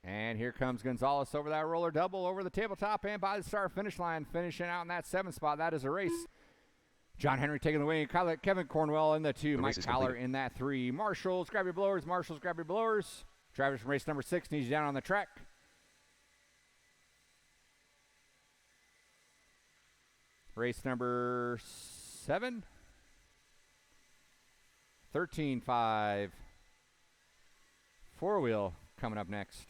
And here comes Gonzalez over that roller double over the tabletop and by the start finish line, finishing out in that 7 spot. That is a race. John Henry taking the wing. Kevin Cornwell in the 2. Mike Caller in that 3. Marshals, grab your blowers. Marshals, grab your blowers. Drivers from race number 6 needs you down on the track. Race number 7. 13.5. 4-wheel coming up next.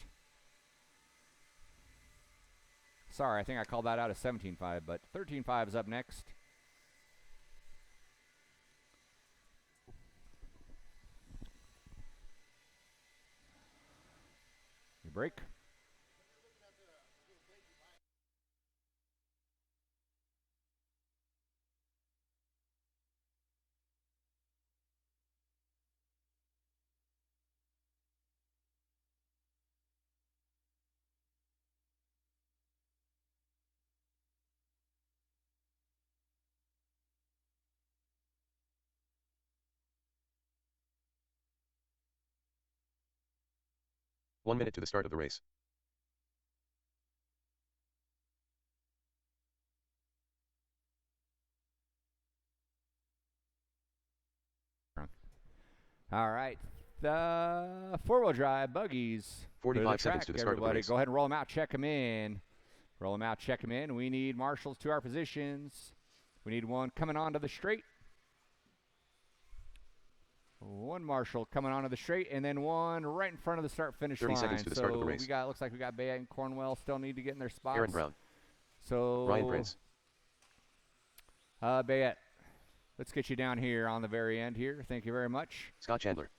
Sorry, I think I called that out as 17.5, but 13.5 is up next. You break. 1 minute to the start of the race. All right. The four-wheel drive buggies. 45 seconds to the start of the Everybody, race. go ahead and roll them out. Check them in. Roll them out. Check them in. We need marshals to our positions. We need one coming onto the straight. One marshal coming onto the straight, and then one right in front of the start-finish line. 30 seconds to the start of the race. Looks like we got Bayette and Cornwell still need to get in their spots. Aaron Brown. So Ryan Prince. Bayette, let's get you down here on the very end here. Thank you very much. Scott Chandler.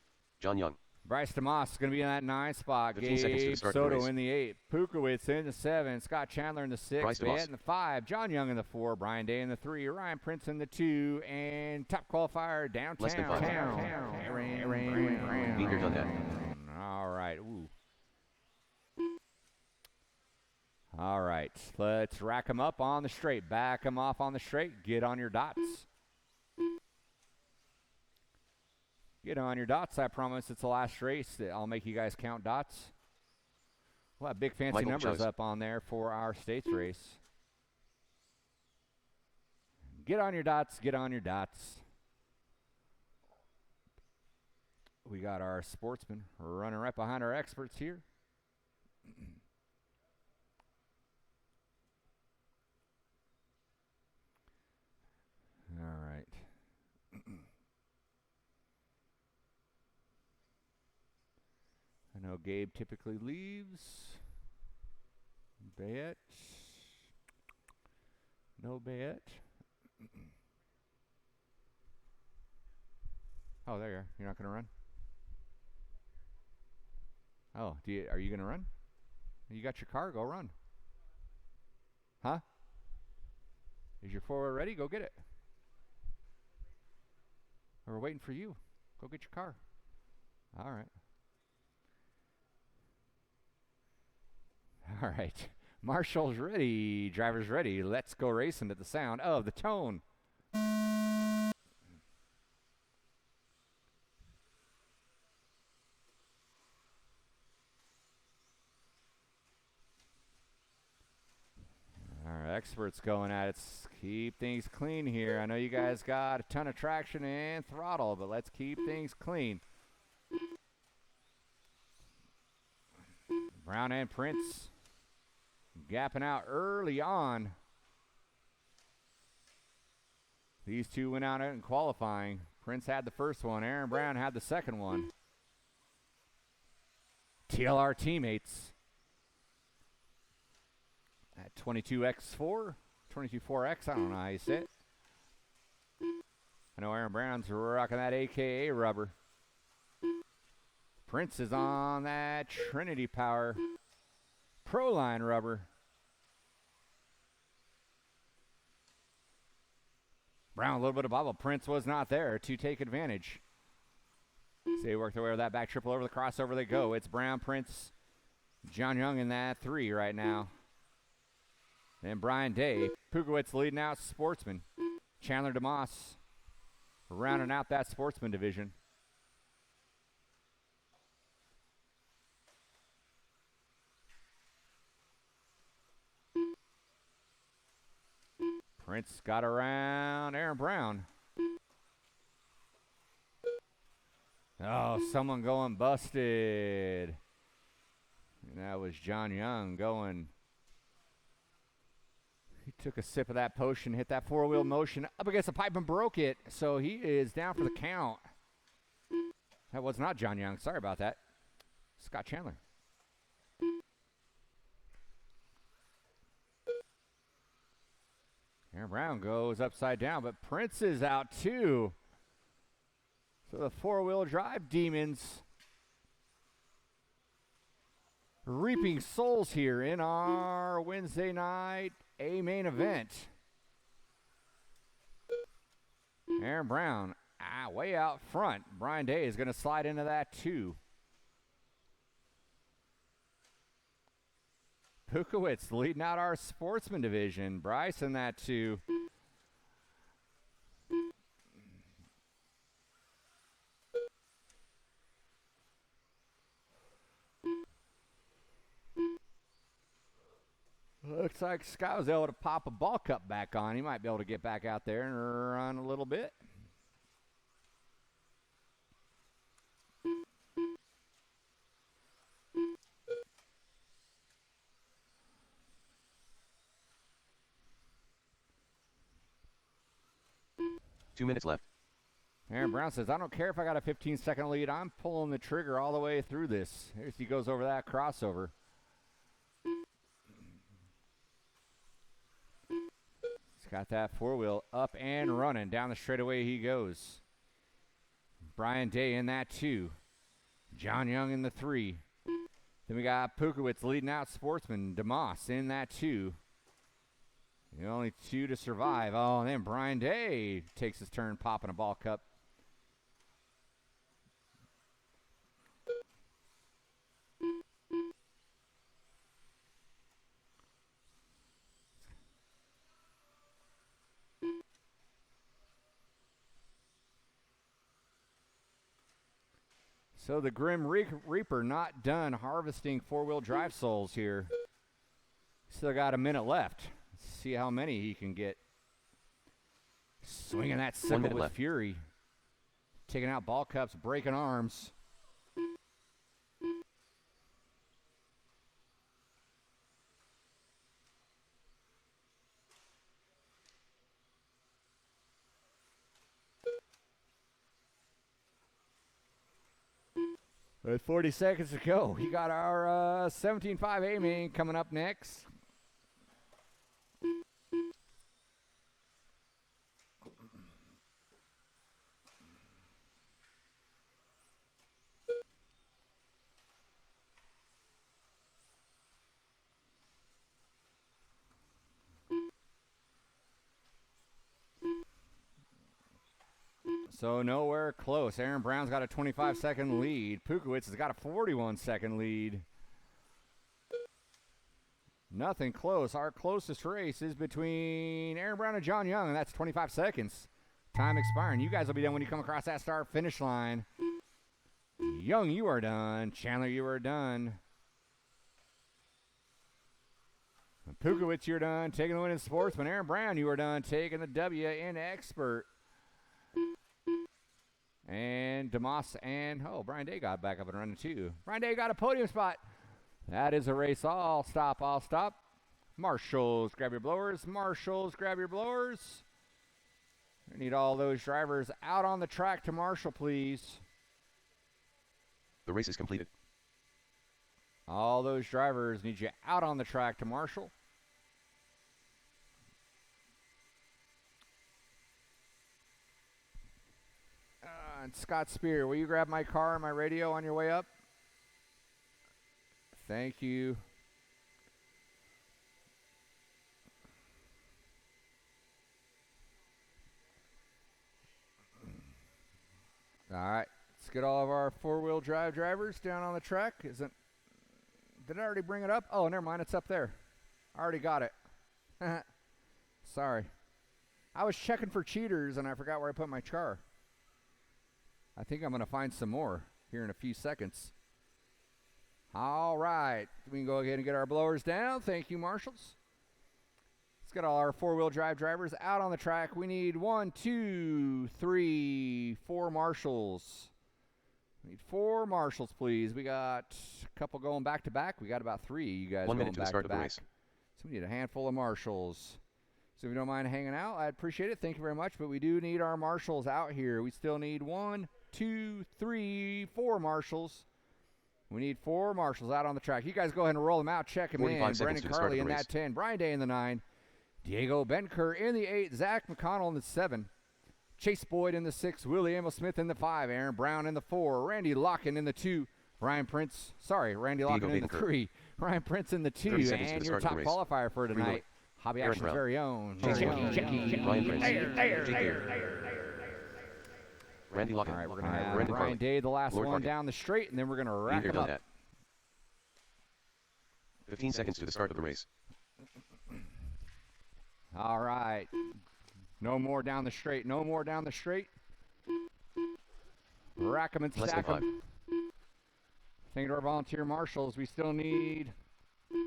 John Young. Bryce DeMoss is going to be in that 9 spot. 15 seconds to Gabe the start of the Soto race. in the 8. Pukowitz in the 7. Scott Chandler in the 6. Bryce DeMoss. Bayette in the 5. John Young in the 4. Brian Day in the 3. Ryan Prince in the 2. And top qualifier downtown. Less than 5 seconds. Aaron. Been here, done that. All right. Ooh. All right. Let's rack them up on the straight. Back them off on the straight. Get on your dots. Get on your dots. I promise it's the last race. I'll make you guys count dots. We'll have big fancy Michael numbers Chose. up on there for our states race. Get on your dots. Get on your dots. We got our sportsmen running right behind our experts here. All right. I know Gabe typically leaves. Bayette. No Bayette. Oh, there you are. You're not going to run? Oh, are you going to run? You got your car, go run. Huh? Is your 4 ready? Go get it. We're waiting for you. Go get your car. All right. All right. Marshall's ready. Driver's ready. Let's go racing at the sound of the tone. Our experts going at it. Keep things clean here. I know you guys got a ton of traction and throttle, but let's keep things clean. Brown and Prince gapping out early on. These two went out in qualifying. Prince had the first one. Aaron Brown had the second one. TLR teammates at 22X4, 22.4X, I don't know how you say it. I know Aaron Brown's rocking that AKA rubber. Prince is on that Trinity Power Proline rubber. Brown, a little bit of bubble. Prince was not there to take advantage. So they work their way with that back triple over the crossover. They go. It's Brown, Prince, John Young in that 3 right now. Then Brian Day. Pukowitz leading out Sportsman. Chandler DeMoss rounding out that Sportsman division. Prince got around Aaron Brown. Oh, someone going busted. And that was John Young going. He took a sip of that potion, hit that 4-wheel motion up against the pipe and broke it. So he is down for the count. That was not John Young. Sorry about that. Scott Chandler. Aaron Brown goes upside down, but Prince is out too. So the 4-wheel drive demons reaping souls here in our Wednesday night main event. Aaron Brown way out front. Brian Day is going to slide into that too. Pukowitz leading out our sportsman division. Bryce in that too. Looks like Scott was able to pop a ball cup back on. He might be able to get back out there and run a little bit. Two minutes left. Aaron Brown says, I don't care if I got a 15-second lead. I'm pulling the trigger all the way through this. Here's he goes over that crossover. He's got that four-wheel up and running. Down the straightaway he goes. Brian Day in that 2. John Young in the 3. Then we got Pukowitz leading out Sportsman. DeMoss in that 2. The only 2 to survive. Oh, and then Brian Day takes his turn popping a ball cup. So the Grim Reaper not done harvesting four-wheel drive souls here. Still got a minute left. Let's see how many he can get. Swinging that sickle with left. fury. Taking out ball cups, breaking arms. With 40 seconds to go, we got our 17.5 A-Main coming up next. So nowhere close. Aaron Brown's got a 25-second lead. Pukowitz has got a 41-second lead. Nothing close. Our closest race is between Aaron Brown and John Young, and that's 25 seconds. Time expiring. You guys will be done when you come across that start finish line. Young, you are done. Chandler, you are done. Pukowitz, you're done. Taking the win in Sportsman. Aaron Brown, you are done. Taking the W in Expert. And DeMoss and, Brian Day got back up and running too. Brian Day got a podium spot. That is a race. I'll stop. Marshals, grab your blowers. Marshals, grab your blowers. We need all those drivers out on the track to Marshall, please. The race is completed. All those drivers need you out on the track to Marshall. And Scott Spear, will you grab my car and my radio on your way up? Thank you. All right, let's get all of our four-wheel drive drivers down on the track. Did I already bring it up? Oh, never mind, it's up there. I already got it. Sorry. I was checking for cheaters and I forgot where I put my car. I think I'm going to find some more here in a few seconds. All right. We can go ahead and get our blowers down. Thank you, Marshals. Let's get all our four-wheel drive drivers out on the track. We need 1, 2, 3, 4 Marshals. We need 4 Marshals, please. We got a couple going back-to-back. We got about 3 you guys 1 going minute to the start of the race. So we need a handful of Marshals. So if you don't mind hanging out, I'd appreciate it. Thank you very much. But we do need our Marshals out here. We still need 1, 2, 3, 4 Marshals. We need 4 Marshals out on the track. You guys go ahead and roll them out. Check them in. Brendan Carley in that 10. Brian Day in the 9. Diego Benker in the 8. Zach McConnell in the 7. Chase Boyd in the 6. Willie Emil Smith in the 5. Aaron Brown in the 4. Randy Locken in the 2. Randy Locken in the 3. Ryan Prince in the 2. And your top qualifier for tonight, Hobby Action's very own. Ryan Prince. Randy Locken. All right, we're going to have Brian Day, the last one down the straight, and then we're going to wrap it up. 15 seconds to the start of the race. All right. No more down the straight. No more down the straight. Rack them and stack them. Thank you to our volunteer marshals. We still need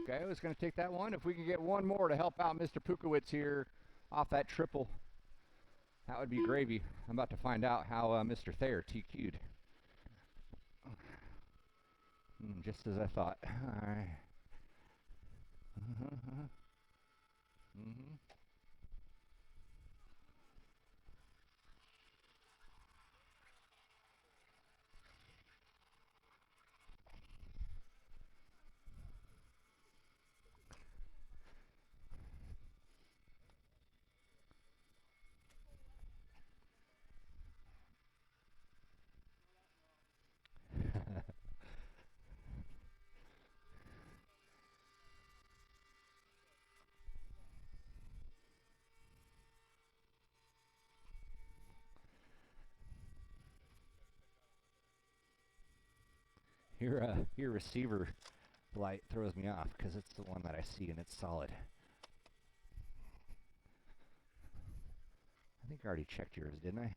Okay, I was going to take that one. If we can get one more to help out Mr. Pukowitz here off that triple, that would be gravy. I'm about to find out how Mr. Thayer TQ'd. Just as I thought. All right. Your receiver light throws me off because it's the one that I see and it's solid. I think I already checked yours, didn't I?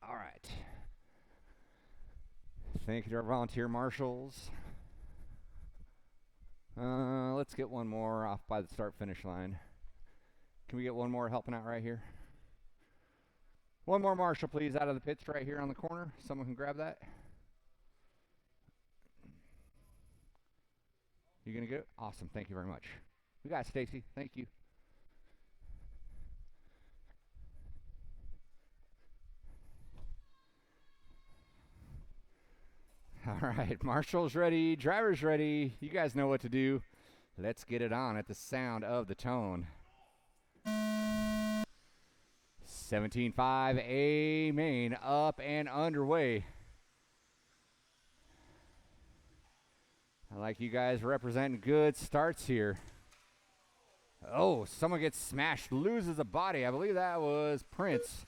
All right. Thank you to our volunteer marshals. Let's get one more off by the start-finish line. Can we get one more helping out right here? One more marshal, please, out of the pits right here on the corner. Someone can grab that. You gonna get it? Awesome. Thank you very much. We got Stacy. Thank you. All right, marshals ready, drivers ready. You guys know what to do. Let's get it on at the sound of the tone. 17.5 A main up and underway. I like you guys representing good starts here. Oh, someone gets smashed, loses a body. I believe that was Prince.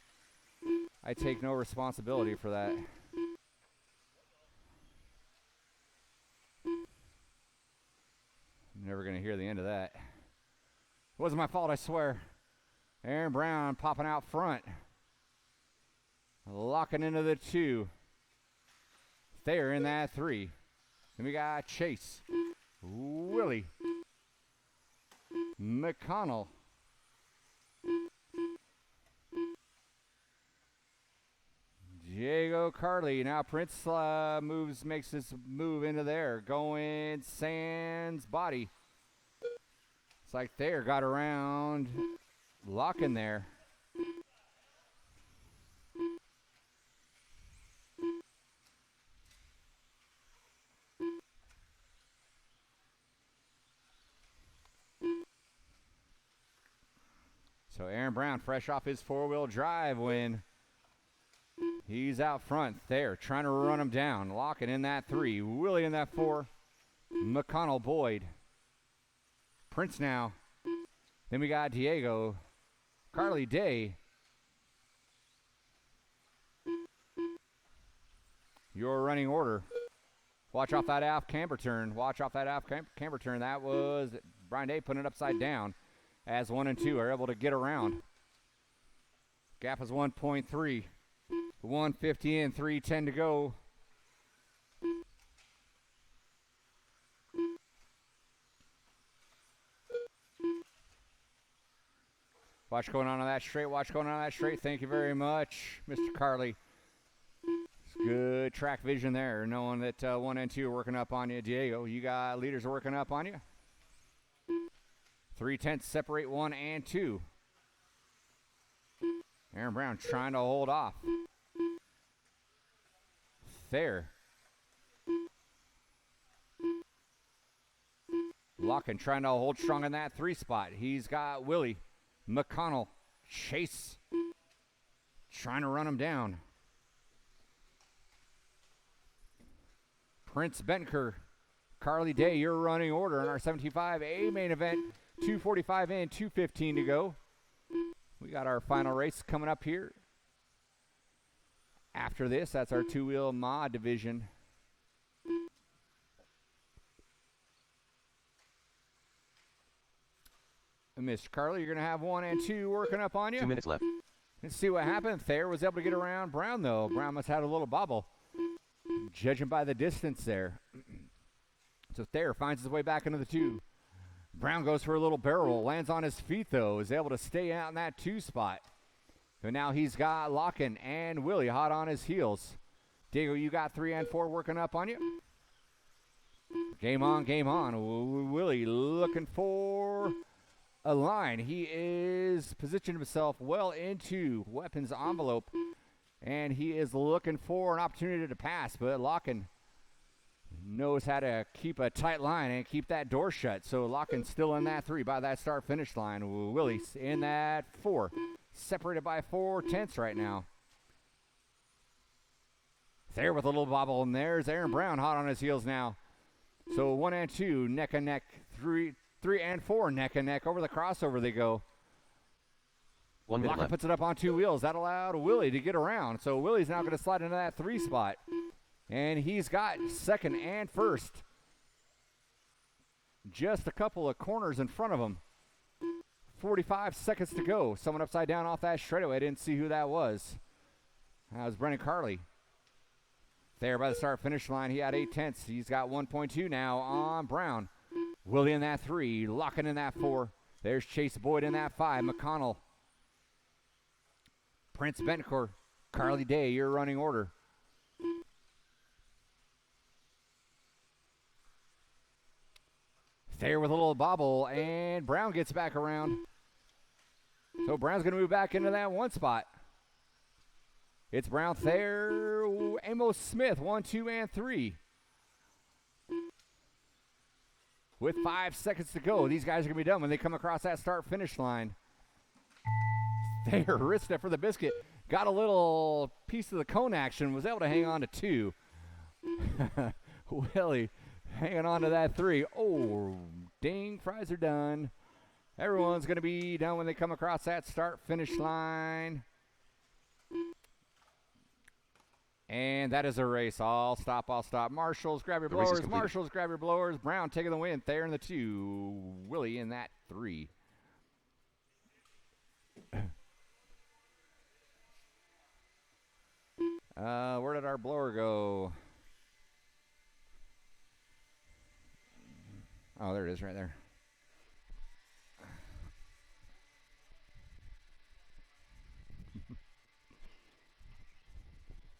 I take no responsibility for that. I'm never going to hear the end of that. It wasn't my fault, I swear. Aaron Brown popping out front. Locking into the 2. Thayer in that 3. Then we got Chase. Willie. McConnell. Diego Carly. Now Prince makes his move into there. Going Sands body. It's like Thayer got around. Locking there. So Aaron Brown fresh off his 4-wheel drive win. He's out front there trying to run him down. Locking in that 3. Willie in that 4. McConnell Boyd. Prince now. Then we got Diego. Carly Day. Your running order. Watch off that aft camber turn. Watch off that aft camber turn. That was Brian Day putting it upside down as 1 and 2 are able to get around. Gap is 1.3. 150 and 3:10 to go. Watch going on that straight. Watch going on that straight. Thank you very much, Mr. Carly. Good track vision there, knowing that 1 and 2 are working up on you. Diego, you got leaders working up on you. 3/10 separate 1 and 2. Aaron Brown trying to hold off. There. Locking, trying to hold strong in that 3 spot. He's got Willie. McConnell. Chase. Trying to run him down. Prince Benker. Carly Day, your running order in our 75 A main event. 2:45 in, 2:15 to go. We got our final race coming up here. After this, that's our 2-wheel mod division. Mr. Carly, you're going to have 1 and 2 working up on you. 2 minutes left. Let's see what happened. Thayer was able to get around Brown, though. Brown must have had a little bobble. judging by the distance there. So Thayer finds his way back into the 2. Brown goes for a little barrel roll, lands on his feet though, is able to stay out in that 2 spot. So now he's got Locken and Willie hot on his heels. Diego, you got 3 and 4 working up on you. Game on, game on. Willie looking for a line. He is positioned himself well into weapons envelope, and he is looking for an opportunity to pass, but Locken knows how to keep a tight line and keep that door shut. So Locken's still in that 3 by that start-finish line. Willie's in that 4, separated by 4/10 right now. There with a little bobble, and there's Aaron Brown hot on his heels now. So 1 and 2, neck and neck. 3 and 4, neck and neck. Over the crossover they go. 1 minute Locken left. puts it up on 2 wheels. That allowed Willie to get around. So Willie's now going to slide into that 3 spot. And he's got 2nd and 1st. Just a couple of corners in front of him. 45 seconds to go. Someone upside down off that straightaway. I didn't see who that was. That was Brennan Carley. There by the start-finish line, he had 8/10. He's got 1.2 now on Brown. Willie in that 3, Locken in that 4. There's Chase Boyd in that 5. McConnell. Prince Bencourt. Carly Day, your running order. There with a little bobble, and Brown gets back around. So Brown's going to move back into that 1 spot. It's Brown, Thayer, Amos Smith, 1, 2, and 3. With 5 seconds to go, these guys are going to be done when they come across that start-finish line. Thayer risked it for the biscuit. Got a little piece of the cone action, was able to hang on to 2. Willie hanging on to that 3. Oh, ding, fries are done. Everyone's going to be done when they come across that start-finish line. And that is a race. I'll stop. Marshals, grab your The race is blowers. complete. Marshals, grab your blowers. Brown taking the win. Thayer in the 2. Willie in that 3. Where did our blower go? Oh, there it is right there.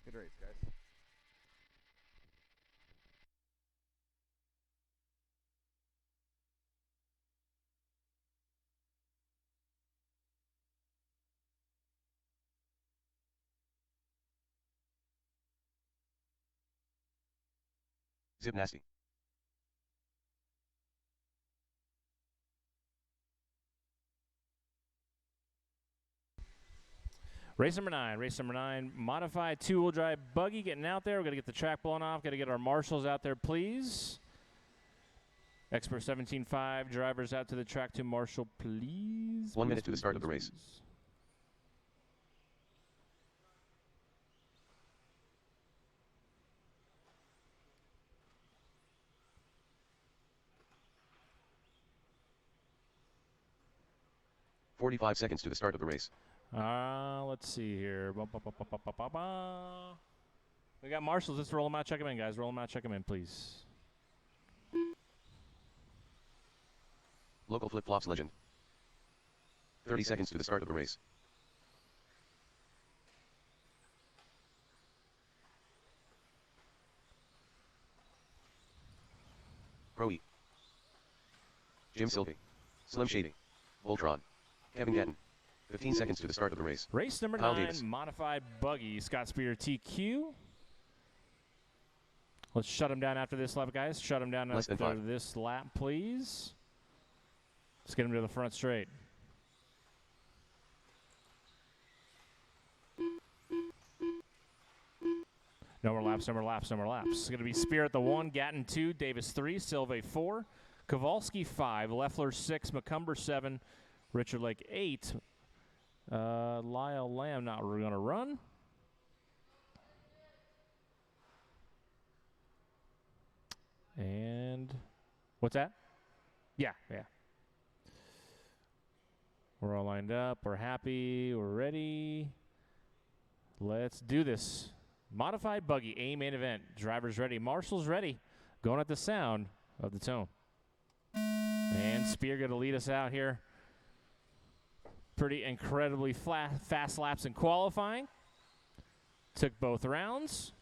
Good race, guys. Zip nasty. Race number 9, modified 2-wheel drive buggy getting out there. We're going to get the track blown off. Got to get our marshals out there, please. Expert 17.5, drivers out to the track to marshal, please. 1 minute to the start of the race. 45 seconds to the start of the race. Let's see here. We got marshals. Let's roll them out. Check them in, guys. Roll them out. Check them in, please. Local flip-flops legend. 30 seconds to the start of the race. Pro-E. Jim Sylvie. Slim Shady. Voltron. Kevin Gatton. 15 seconds to the start of the race. Race number Kyle 9, Davis. modified buggy, Scott Spear TQ. Let's shut him down after this lap, guys. Shut him down Less than after 5. this lap, please. Let's get him to the front straight. No more laps, no more laps, no more laps. It's going to be Spear at the 1, Gatton 2, Davis 3, Silve 4, Kowalski 5, Leffler 6, McCumber 7, Richard Lake 8. Lyle Lamb not going to run. And what's that? Yeah. We're all lined up. We're happy. We're ready. Let's do this. Modified buggy, A main event. Driver's ready. Marshall's ready. Going at the sound of the tone. And Spear going to lead us out here. Pretty incredibly fast laps in qualifying. Took both rounds.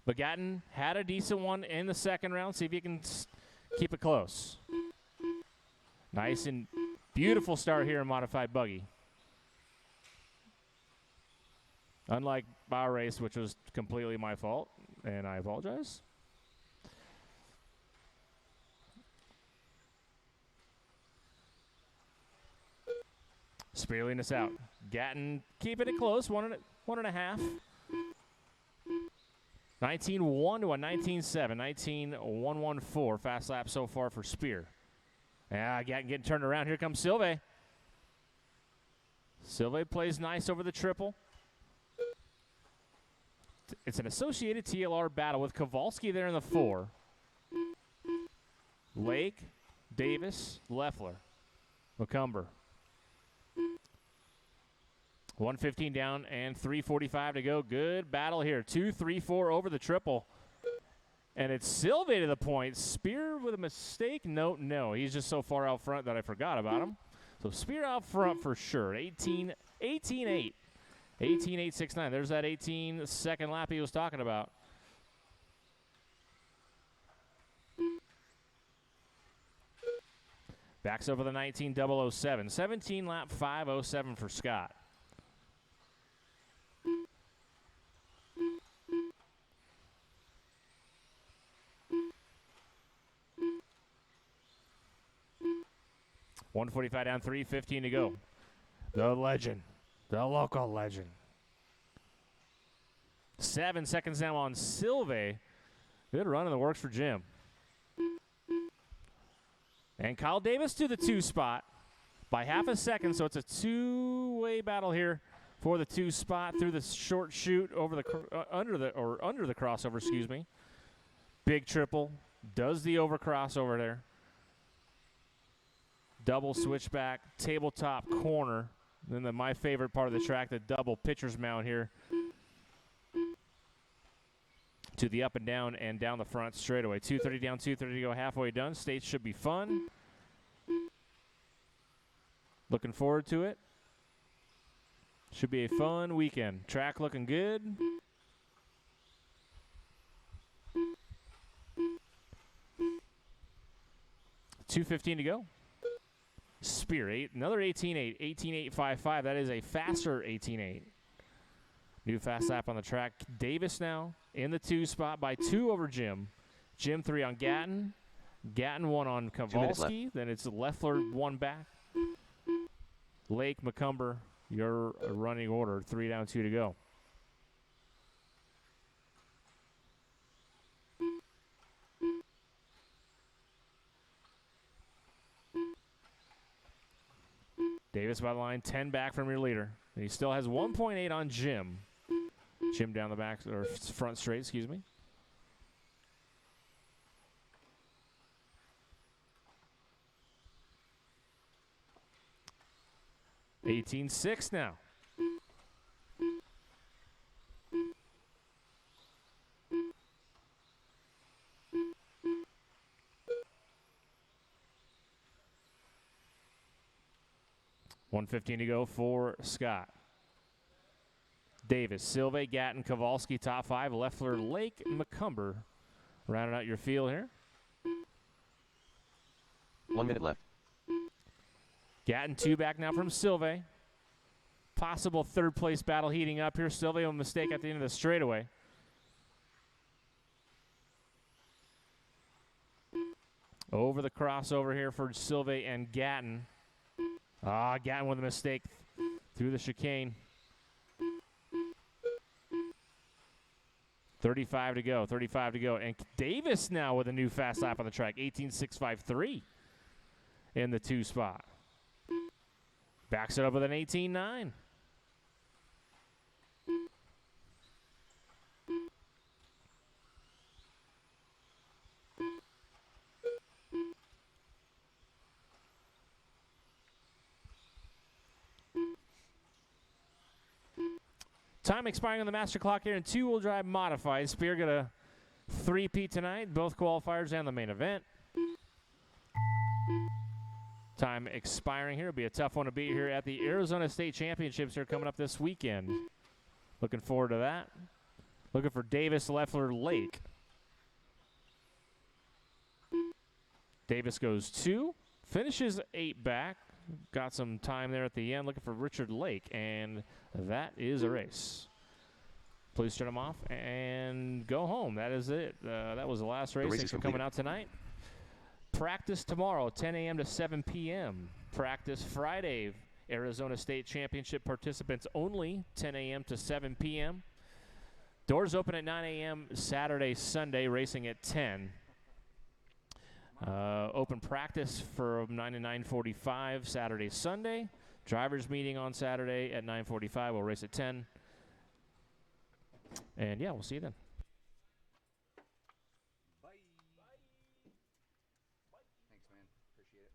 But Gatton had a decent one in the second round. See if you can keep it close. Nice and beautiful start here in Modified Buggy. Unlike our race, which was completely my fault, and I apologize. Spear leading us out. Gatton keeping it close, one and a half. 19-1 to a 19-7. 19-114. Fast lap so far for Spear. Yeah, Gatton getting turned around. Here comes Silve. Silve plays nice over the triple. It's an associated TLR battle with Kowalski there in the 4. Lake, Davis, Leffler, McCumber. 1:15 down and 3:45 to go. Good battle here. 2, 3, 4 over the triple. And it's Silve to the point. Spear with a mistake? No. He's just so far out front that I forgot about him. So Spear out front for sure. 18-8. 18-8-6-9. There's that 18-second lap he was talking about. Backs over the 19-007. 17 lap 5:07 for Scott. $1:45 down, 3:15 to go. The legend. The local legend. 7 seconds now on Silve. Good run in the works for Jim. And Kyle Davis to the 2 spot by half a second, so it's a two-way battle here for the 2 spot through the short chute over the under the crossover, excuse me. Big triple does the over crossover there. Double switchback, tabletop corner. Then my favorite part of the track, the double pitcher's mound here to the up and down the front straightaway. 2:30 down, 2:30 to go, halfway done. States should be fun. Looking forward to it. Should be a fun weekend. Track looking good. $2:15 to go. Spear, another 18-8, 18-8-5-5. That is a faster 18-8. New fast lap on the track. Davis now in the 2 spot by 2 over Jim. Jim 3 on Gatton. Gatton 1 on Kowalski. Then it's Leffler 1 back. Lake, McCumber, your running order. 3 down, 2 to go. Davis by the line, 10 back from your leader. And he still has 1.8 on Jim. Jim down the back, or front straight, excuse me. $18-6 now. $1:15 to go for Scott. Davis, Silve, Gatton, Kowalski, top 5. Leffler, Lake, McCumber. Rounding out your field here. 1 minute left. Gatton 2 back now from Silve. Possible 3rd place battle heating up here. Silve a mistake at the end of the straightaway. Over the crossover here for Silve and Gatton. Gatton with a mistake through the chicane. 35 to go. And Davis now with a new fast lap on the track. 18-6-5-3 in the 2 spot. Backs it up with an 18-9. Time expiring on the master clock here in two-wheel drive modified. Spear got a 3-peat tonight, both qualifiers and the main event. Time expiring here. It'll be a tough one to beat here at the Arizona State Championships here coming up this weekend. Looking forward to that. Looking for Davis, Leffler, Lake. Davis goes 2, finishes 8 back. Got some time there at the end. Looking for Richard Lake, and that is a race. Please turn them off and go home. That is it. That was the last race. Thanks for coming out tonight. Practice tomorrow, 10 a.m. to 7 p.m. Practice Friday, Arizona State Championship participants only, 10 a.m. to 7 p.m. Doors open at 9 a.m. Saturday, Sunday, racing at 10. Open practice from 9 to 9:45 Saturday, Sunday. Drivers meeting on Saturday at 9:45. We'll race at 10. And yeah, we'll see you then. Bye. Thanks, man. Appreciate it.